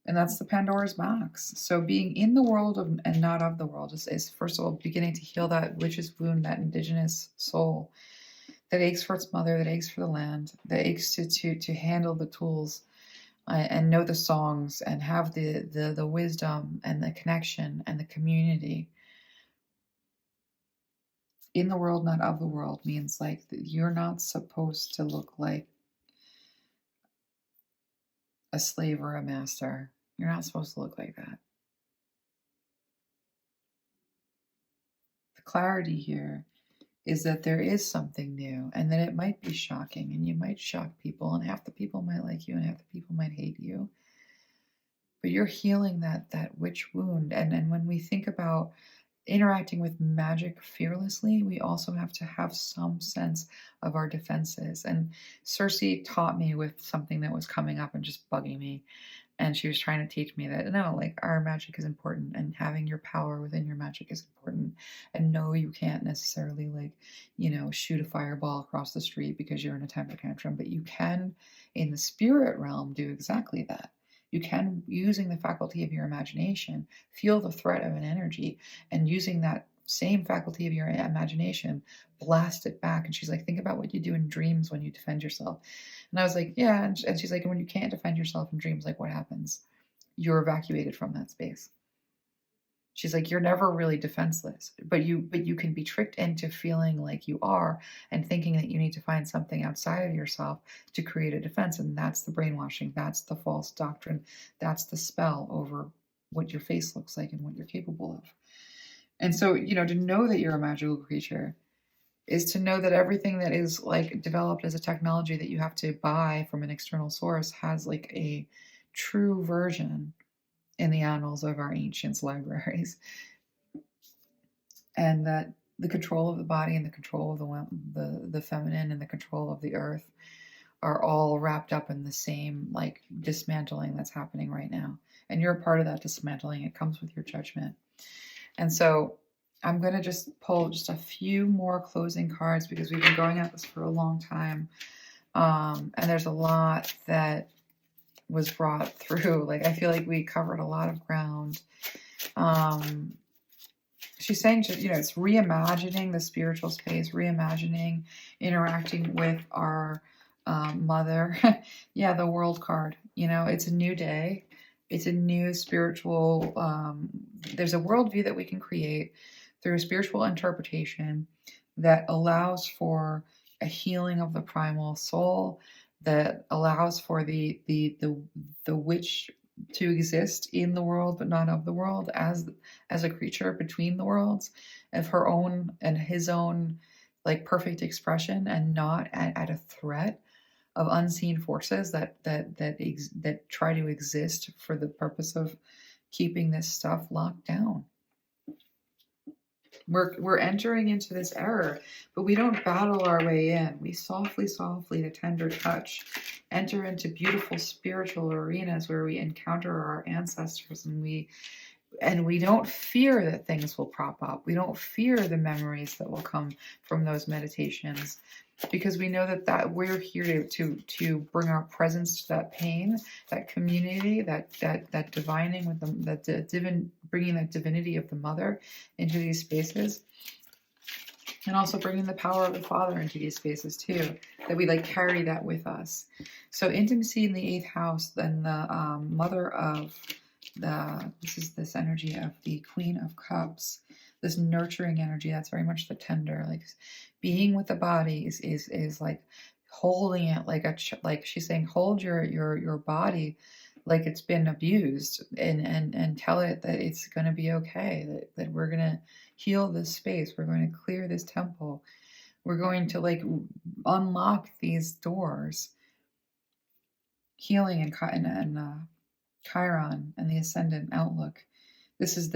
And that's the Pandora's box. So being in the world and not of the world is first of all beginning to heal that witch's wound, that indigenous soul that aches for its mother, that aches for the land, that aches to handle the tools and know the songs and have the wisdom and the connection and the community. In the world, not of the world means you're not supposed to look like a slave or a master. You're not supposed to look like that. The clarity here is that there is something new, and that it might be shocking, and you might shock people, and half the people might like you and half the people might hate you. But you're healing that witch wound. And when we think about interacting with magic fearlessly, we also have to have some sense of our defenses. And Cersei taught me with something that was coming up and just bugging me. And she was trying to teach me that, no, like our magic is important and having your power within your magic is important. And no, you can't necessarily like, shoot a fireball across the street because you're in a temper tantrum, but you can in the spirit realm do exactly that. You can, using the faculty of your imagination, feel the threat of an energy and using that same faculty of your imagination, blast it back. And she's like, think about what you do in dreams when you defend yourself. And I was like, yeah. And she's like, when you can't defend yourself in dreams, like what happens? You're evacuated from that space. She's like, you're never really defenseless, but you can be tricked into feeling like you are and thinking that you need to find something outside of yourself to create a defense. And that's the brainwashing. That's the false doctrine. That's the spell over what your face looks like and what you're capable of. And so, to know that you're a magical creature is to know that everything that is like developed as a technology that you have to buy from an external source has like a true version in the annals of our ancients' libraries. And that the control of the body and the control of the feminine and the control of the earth are all wrapped up in the same like dismantling that's happening right now. And you're a part of that dismantling. It comes with your judgment. And so I'm going to just pull just a few more closing cards because we've been going at this for a long time. And there's a lot that was brought through. Like, I feel like we covered a lot of ground. She's saying, it's reimagining the spiritual space, reimagining interacting with our mother. Yeah, the world card. It's a new day. It's a new spiritual, there's a worldview that we can create through a spiritual interpretation that allows for a healing of the primal soul, that allows for the witch to exist in the world but not of the world, as a creature between the worlds, of her own and his own like perfect expression, and not at a threat of unseen forces that try to exist for the purpose of keeping this stuff locked down. We're entering into this era, but we don't battle our way in. We softly, the tender touch, enter into beautiful spiritual arenas where we encounter our ancestors, and we don't fear that things will prop up. We don't fear the memories that will come from those meditations, because we know that we're here to bring our presence to that pain, that community, that divining with bringing that divinity of the mother into these spaces, and also bringing the power of the father into these spaces too. That we like carry that with us. So intimacy in the 8th house, then the mother of this energy of the Queen of Cups, this nurturing energy. That's very much the tender, like being with the body is like holding it like she's saying, hold your body like it's been abused, and tell it that it's going to be okay, that we're going to heal this space, we're going to clear this temple, we're going to like unlock these doors. Healing and Chiron and the ascendant outlook. This is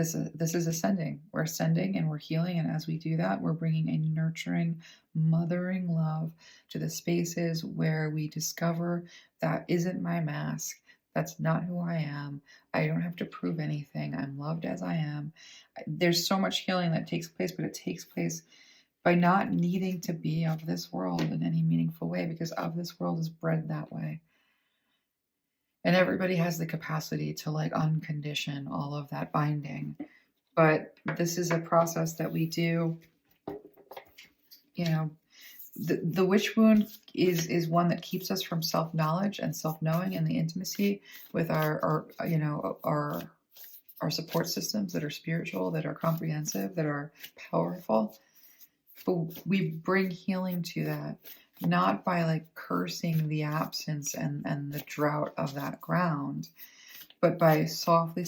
ascending. We're ascending and we're healing, and as we do that, we're bringing a nurturing, mothering love to the spaces where we discover that isn't my mask. That's not who I am. I don't have to prove anything. I'm loved as I am. There's so much healing that takes place, but it takes place by not needing to be of this world in any meaningful way, because of this world is bred that way. And everybody has the capacity to like uncondition all of that binding. But this is a process that we do, the witch wound is one that keeps us from self-knowledge and self-knowing and the intimacy with our support systems that are spiritual, that are comprehensive, that are powerful. But we bring healing to that, not by like cursing the absence and the drought of that ground, but by softly,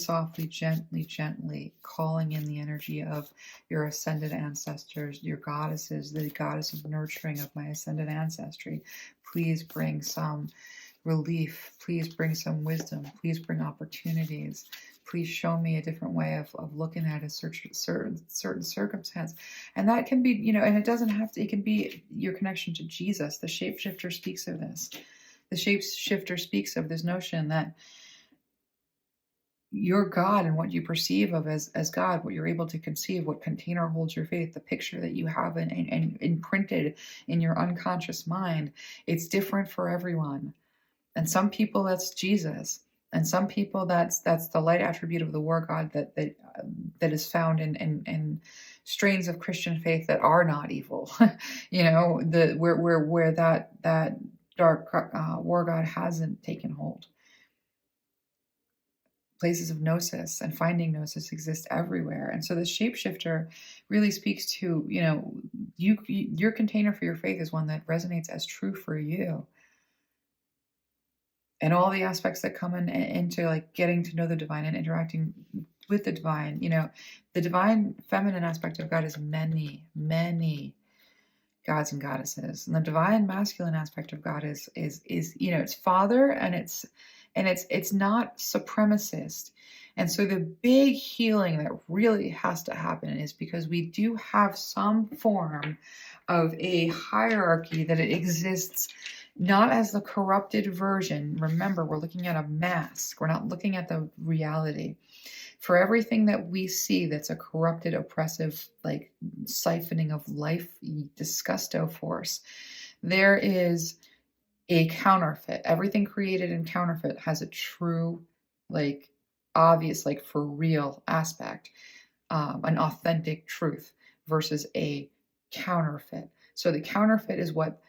gently calling in the energy of your ascended ancestors, your goddesses, the goddess of nurturing of my ascended ancestry. Please bring some relief. Please bring some wisdom. Please bring opportunities. Please show me a different way of looking at a certain circumstance. And that can be, and it doesn't have to, it can be your connection to Jesus. The shapeshifter speaks of this. The shapeshifter speaks of this notion that your God and what you perceive of as God, what you're able to conceive, what container holds your faith, the picture that you have and imprinted in your unconscious mind, it's different for everyone. And some people that's Jesus, and some people that's the light attribute of the war God that is found in strains of Christian faith that are not evil. The where that dark war God hasn't taken hold. Places of gnosis and finding gnosis exist everywhere. And so the shapeshifter really speaks to, your container for your faith is one that resonates as true for you. And all the aspects that come into like getting to know the divine and interacting with the divine, the divine feminine aspect of God is many, many gods and goddesses. And the divine masculine aspect of God is it's father, and it's not supremacist. And so the big healing that really has to happen is because we do have some form of a hierarchy that it exists not as the corrupted version. Remember, we're looking at a mask. We're not looking at the reality. For everything that we see that's a corrupted, oppressive, like siphoning of life, disgusto force, there is a counterfeit. Everything created in counterfeit has a true, like obvious, like for real aspect, an authentic truth versus a counterfeit. So the counterfeit is what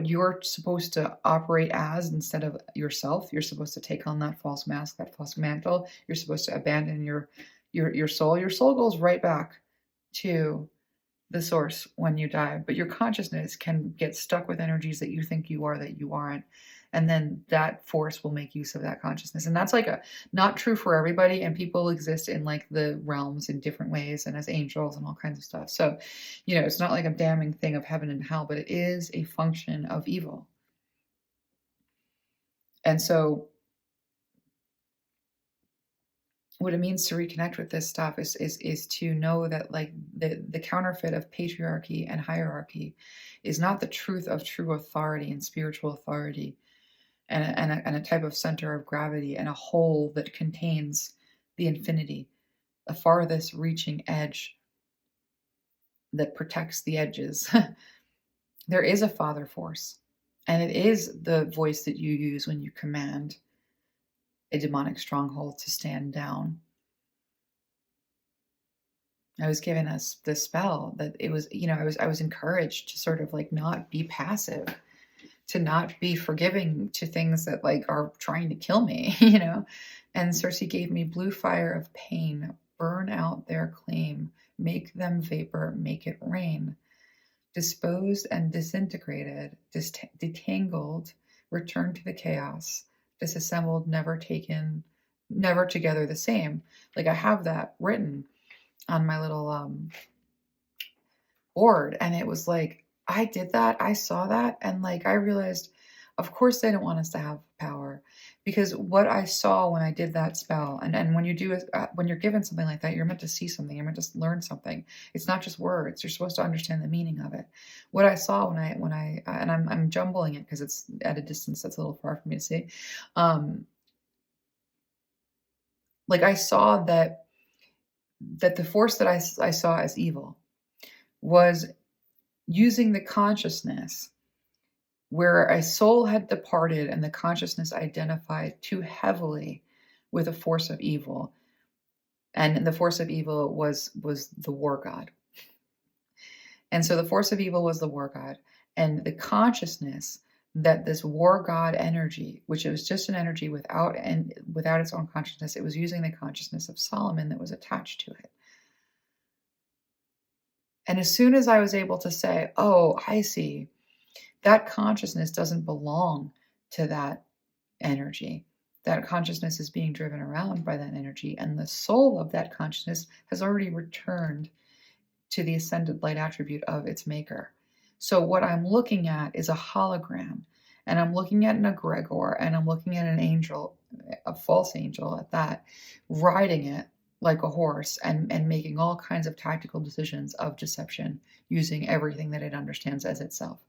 you're supposed to operate as instead of yourself. You're supposed to take on that false mask, that false mantle. You're supposed to abandon your soul. Your soul goes right back to the source when you die, but your consciousness can get stuck with energies that you think you are that you aren't, and then that force will make use of that consciousness. And that's like not true for everybody, and people exist in like the realms in different ways and as angels and all kinds of stuff. So it's not like a damning thing of heaven and hell, but it is a function of evil. And so what it means to reconnect with this stuff is to know that like the counterfeit of patriarchy and hierarchy is not the truth of true authority and spiritual authority, and a type of center of gravity and a whole that contains the infinity, a farthest reaching edge that protects the edges. There is a father force, and it is the voice that you use when you command a demonic stronghold to stand down. I was given us this spell that it was, I was encouraged to sort of like not be passive, to not be forgiving to things that like are trying to kill me, And Cersei gave me blue fire of pain, burn out their claim, make them vapor, make it rain. Disposed and disintegrated, detangled, returned to the chaos, disassembled, never taken, never together the same. Like I have that written on my little board, and it was like I did that, I saw that, and like I realized, of course they don't want us to have power, because what I saw when I did that spell, and when you do it, when you're given something like that, you're meant to see something, you're meant to learn something. It's not just words. You're supposed to understand the meaning of it. What I saw when I and I'm jumbling it because it's at a distance that's a little far for me to see. Like I saw that the force that I saw as evil was using the consciousness where a soul had departed and the consciousness identified too heavily with a force of evil. And the force of evil was the war god. And so the force of evil was the war god. And the consciousness that this war god energy, which it was just an energy without its own consciousness, it was using the consciousness of Solomon that was attached to it. And as soon as I was able to say, oh, I see, that consciousness doesn't belong to that energy. That consciousness is being driven around by that energy, and the soul of that consciousness has already returned to the ascended light attribute of its maker. So what I'm looking at is a hologram, and I'm looking at an egregor, and I'm looking at an angel, a false angel at that, riding it like a horse and making all kinds of tactical decisions of deception using everything that it understands as itself.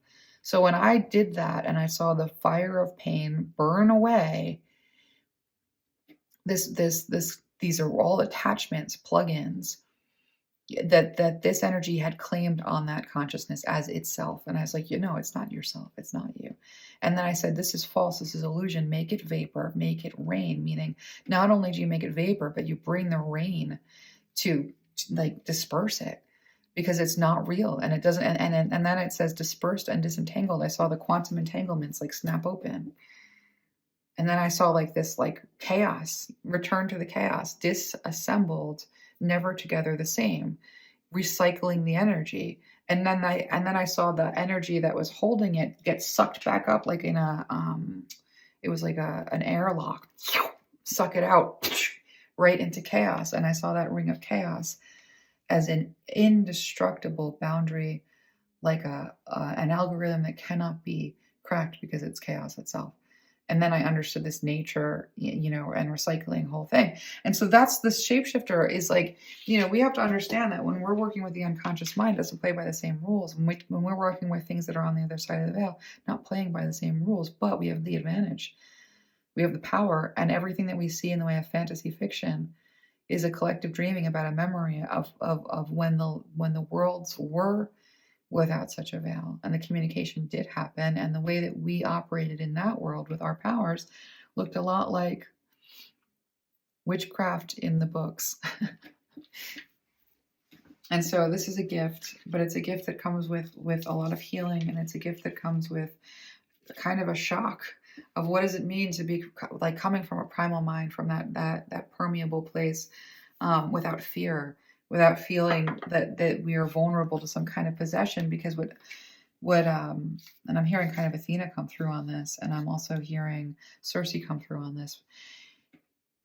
So when I did that and I saw the fire of pain burn away these are all attachments, plugins that this energy had claimed on that consciousness as itself. And I was like, it's not yourself. It's not you. And then I said, this is false. This is illusion. Make it vapor, make it rain. Meaning not only do you make it vapor, but you bring the rain to like disperse it, because it's not real. And it doesn't, and then it says dispersed and disentangled. I saw the quantum entanglements like snap open. And then I saw like this like chaos, return to the chaos, disassembled, never together the same, recycling the energy. And then I saw the energy that was holding it get sucked back up, like in it was like an airlock, suck it out right into chaos. And I saw that ring of chaos as an indestructible boundary, like an algorithm that cannot be cracked because it's chaos itself. And then I understood this nature, and recycling whole thing. And so that's the shapeshifter is like, we have to understand that when we're working with the unconscious mind, it doesn't play by the same rules. When we're working with things that are on the other side of the veil, not playing by the same rules, but we have the advantage. We have the power, and everything that we see in the way of fantasy fiction is a collective dreaming about a memory of when the worlds were without such a veil, and the communication did happen, and the way that we operated in that world with our powers looked a lot like witchcraft in the books. And so this is a gift, but it's a gift that comes with a lot of healing, and it's a gift that comes with kind of a shock of what does it mean to be like coming from a primal mind, from that permeable place, without fear, without feeling that we are vulnerable to some kind of possession. Because and I'm hearing kind of Athena come through on this, and I'm also hearing Cersei come through on this.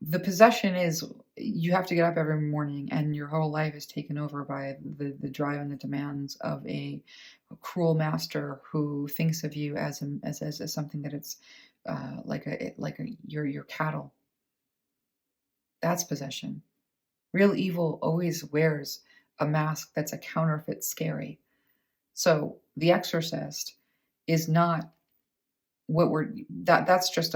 The possession is you have to get up every morning, and your whole life is taken over by the drive and the demands of a cruel master who thinks of you as something that it's your cattle. That's possession. Real evil always wears a mask that's a counterfeit scary. So the exorcist is not that's just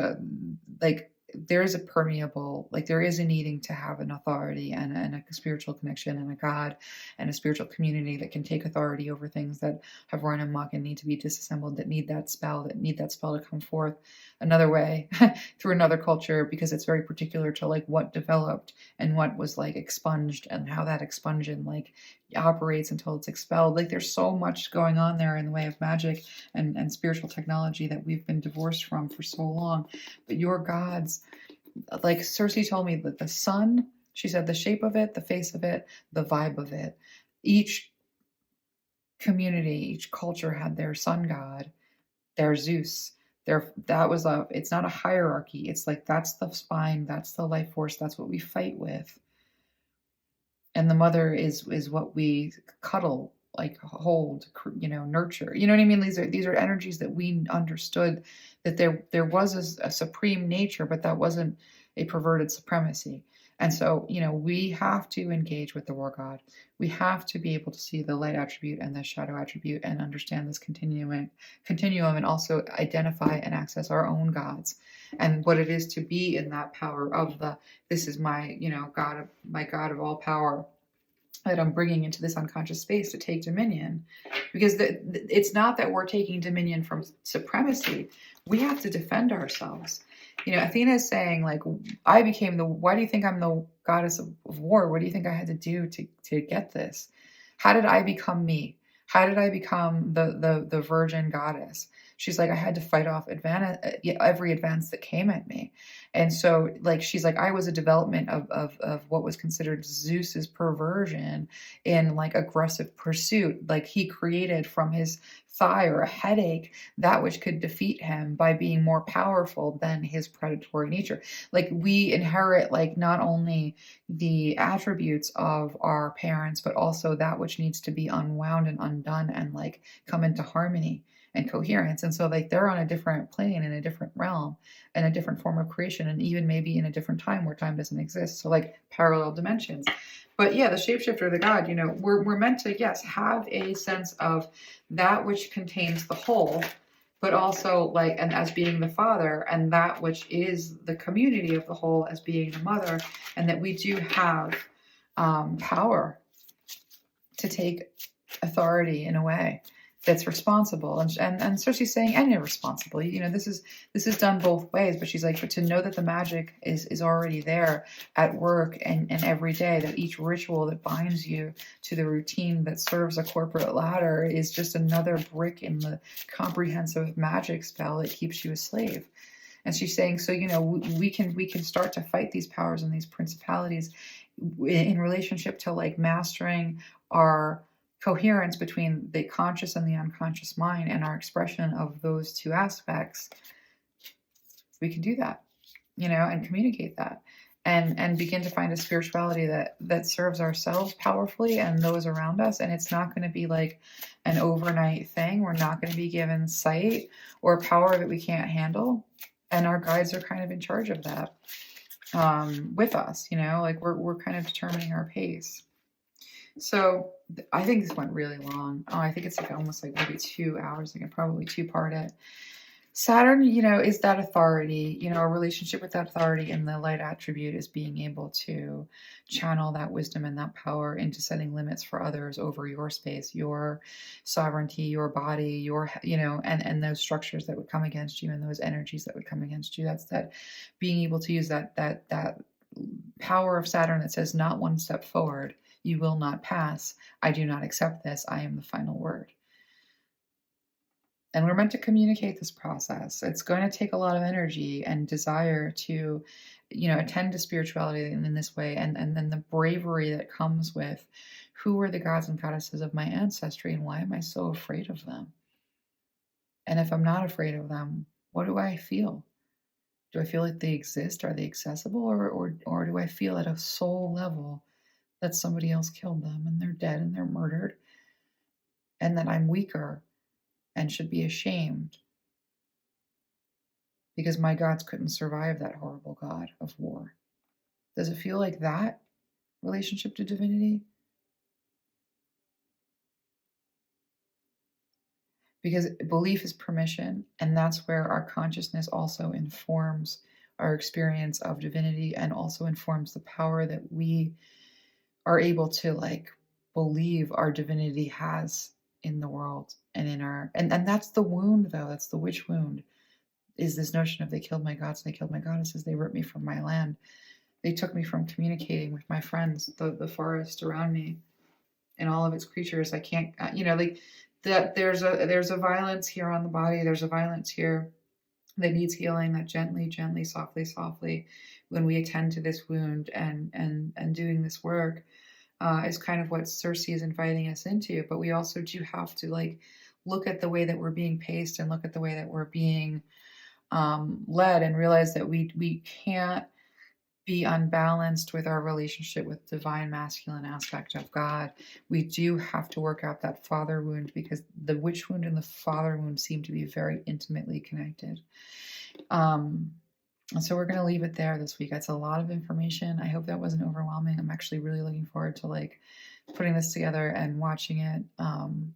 there is a permeable, there is a needing to have an authority and a spiritual connection and a God and a spiritual community that can take authority over things that have run amok and need to be disassembled, that need that spell to come forth another way through another culture, because it's very particular to what developed and what was expunged and how that expunsion operates until it's expelled. There's so much going on there in the way of magic and spiritual technology that we've been divorced from for so long. But your gods, Cersei told me that the sun, she said the shape of it, the face of it, the vibe of it. Each community, each culture had their sun god, their Zeus. It's not a hierarchy. It's that's the spine, that's the life force, that's what we fight with. And the mother is what we cuddle, hold, nurture. You know what I mean? These are energies that we understood that there was a supreme nature, but that wasn't a perverted supremacy. And so, we have to engage with the war god. We have to be able to see the light attribute and the shadow attribute and understand this continuum, and also identify and access our own gods and what it is to be in that power of this is my, God, my God of all power that I'm bringing into this unconscious space to take dominion. Because it's not that we're taking dominion from supremacy. We have to defend ourselves. Athena is saying, why do you think I'm the goddess of war? What do you think I had to do to get this? How did I become me? How did I become the virgin goddess? She's I had to fight off every advance that came at me. And so she's I was a development of what was considered Zeus's perversion in aggressive pursuit. He created from his thigh or a headache that which could defeat him by being more powerful than his predatory nature. We inherit not only the attributes of our parents, but also that which needs to be unwound and undone and come into harmony and coherence. And so they're on a different plane, in a different realm, and a different form of creation, and even maybe in a different time where time doesn't exist. So parallel dimensions. But yeah, the shapeshifter, the God, we're meant to, yes, have a sense of that which contains the whole but also like, and as being the father, and that which is the community of the whole as being the mother, and that we do have power to take authority in a way that's responsible. And Cersei's saying, and irresponsible. You know, this is done both ways, but she's like, but to know that the magic is already there at work and every day, that each ritual that binds you to the routine that serves a corporate ladder is just another brick in the comprehensive magic spell that keeps you a slave. And she's saying, so, you know, we can start to fight these powers and these principalities in relationship to like mastering our coherence between the conscious and the unconscious mind and our expression of those two aspects. We can do that, you know, and communicate that and begin to find a spirituality that serves ourselves powerfully and those around us. And it's not going to be like an overnight thing. We're not going to be given sight or power that we can't handle. And our guides are kind of in charge of that with us, you know, like we're kind of determining our pace. So I think this went really long. Oh, I think it's like almost like maybe 2 hours. I can probably two-part it. Saturn, you know, is that authority, you know, a relationship with that authority, and the light attribute is being able to channel that wisdom and that power into setting limits for others over your space, your sovereignty, your body, your, you know, and those structures that would come against you and those energies that would come against you. That's that being able to use that power of Saturn that says not one step forward. You will not pass. I do not accept this. I am the final word. And we're meant to communicate this process. It's going to take a lot of energy and desire to, you know, attend to spirituality in this way. And then the bravery that comes with who were the gods and goddesses of my ancestry and why am I so afraid of them? And if I'm not afraid of them, what do I feel? Do I feel like they exist? Are they accessible? Or do I feel at a soul level that somebody else killed them and they're dead and they're murdered and that I'm weaker and should be ashamed because my gods couldn't survive that horrible god of war? Does it feel like that relationship to divinity? Because belief is permission, and that's where our consciousness also informs our experience of divinity and also informs the power that we are able to like believe our divinity has in the world and in our, and that's the wound though, that's the witch wound, is this notion of they killed my gods, they killed my goddesses, they ripped me from my land, they took me from communicating with my friends, the forest around me and all of its creatures. I can't, you know, like that there's a violence here on the body, there's a violence here that needs healing, that gently, softly, when we attend to this wound and doing this work, is kind of what Cersei is inviting us into. But we also do have to like look at the way that we're being paced and look at the way that we're being led and realize that we can't be unbalanced with our relationship with divine masculine aspect of God. We do have to work out that father wound because the witch wound and the father wound seem to be very intimately connected. And so we're going to leave it there this week. That's a lot of information. I hope that wasn't overwhelming. I'm actually really looking forward to like putting this together and watching it. I'm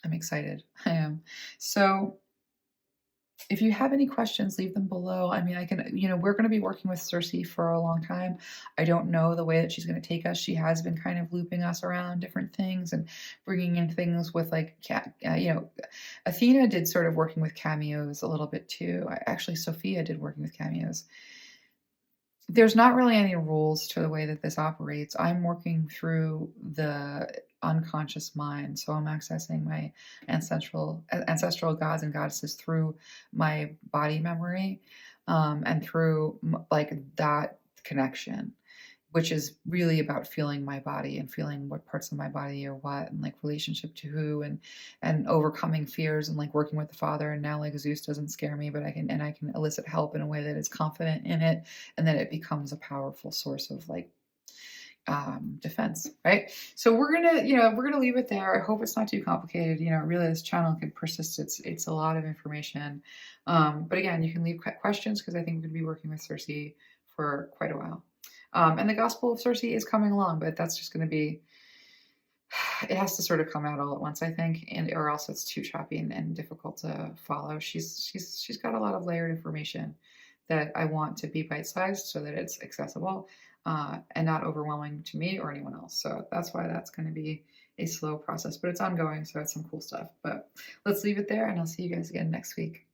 excited. I am. So if you have any questions, leave them below. I mean, I can, you know, we're going to be working with Cersei for a long time. I don't know the way that she's going to take us. She has been kind of looping us around different things and bringing in things with like, you know, Athena did sort of working with cameos a little bit too. Actually, Sophia did working with cameos. There's not really any rules to the way that this operates. I'm working through the unconscious mind. So I'm accessing my ancestral gods and goddesses through my body memory, and through like that connection, which is really about feeling my body and feeling what parts of my body are what, and like relationship to who, and overcoming fears and like working with the father. And now like Zeus doesn't scare me, but I can elicit help in a way that is confident in it, and then it becomes a powerful source of like defense, right? So we're gonna leave it there. I hope it's not too complicated. You know, really this channel can persist. It's a lot of information. But again, you can leave questions because I think we're gonna be working with Cersei for quite a while. And the Gospel of Cersei is coming along, but that's just going to be it has to sort of come out all at once, I think, and or else it's too choppy and difficult to follow. She's got a lot of layered information that I want to be bite-sized so that it's accessible, and not overwhelming to me or anyone else. So that's why that's going to be a slow process, but it's ongoing. So it's some cool stuff. But let's leave it there, and I'll see you guys again next week.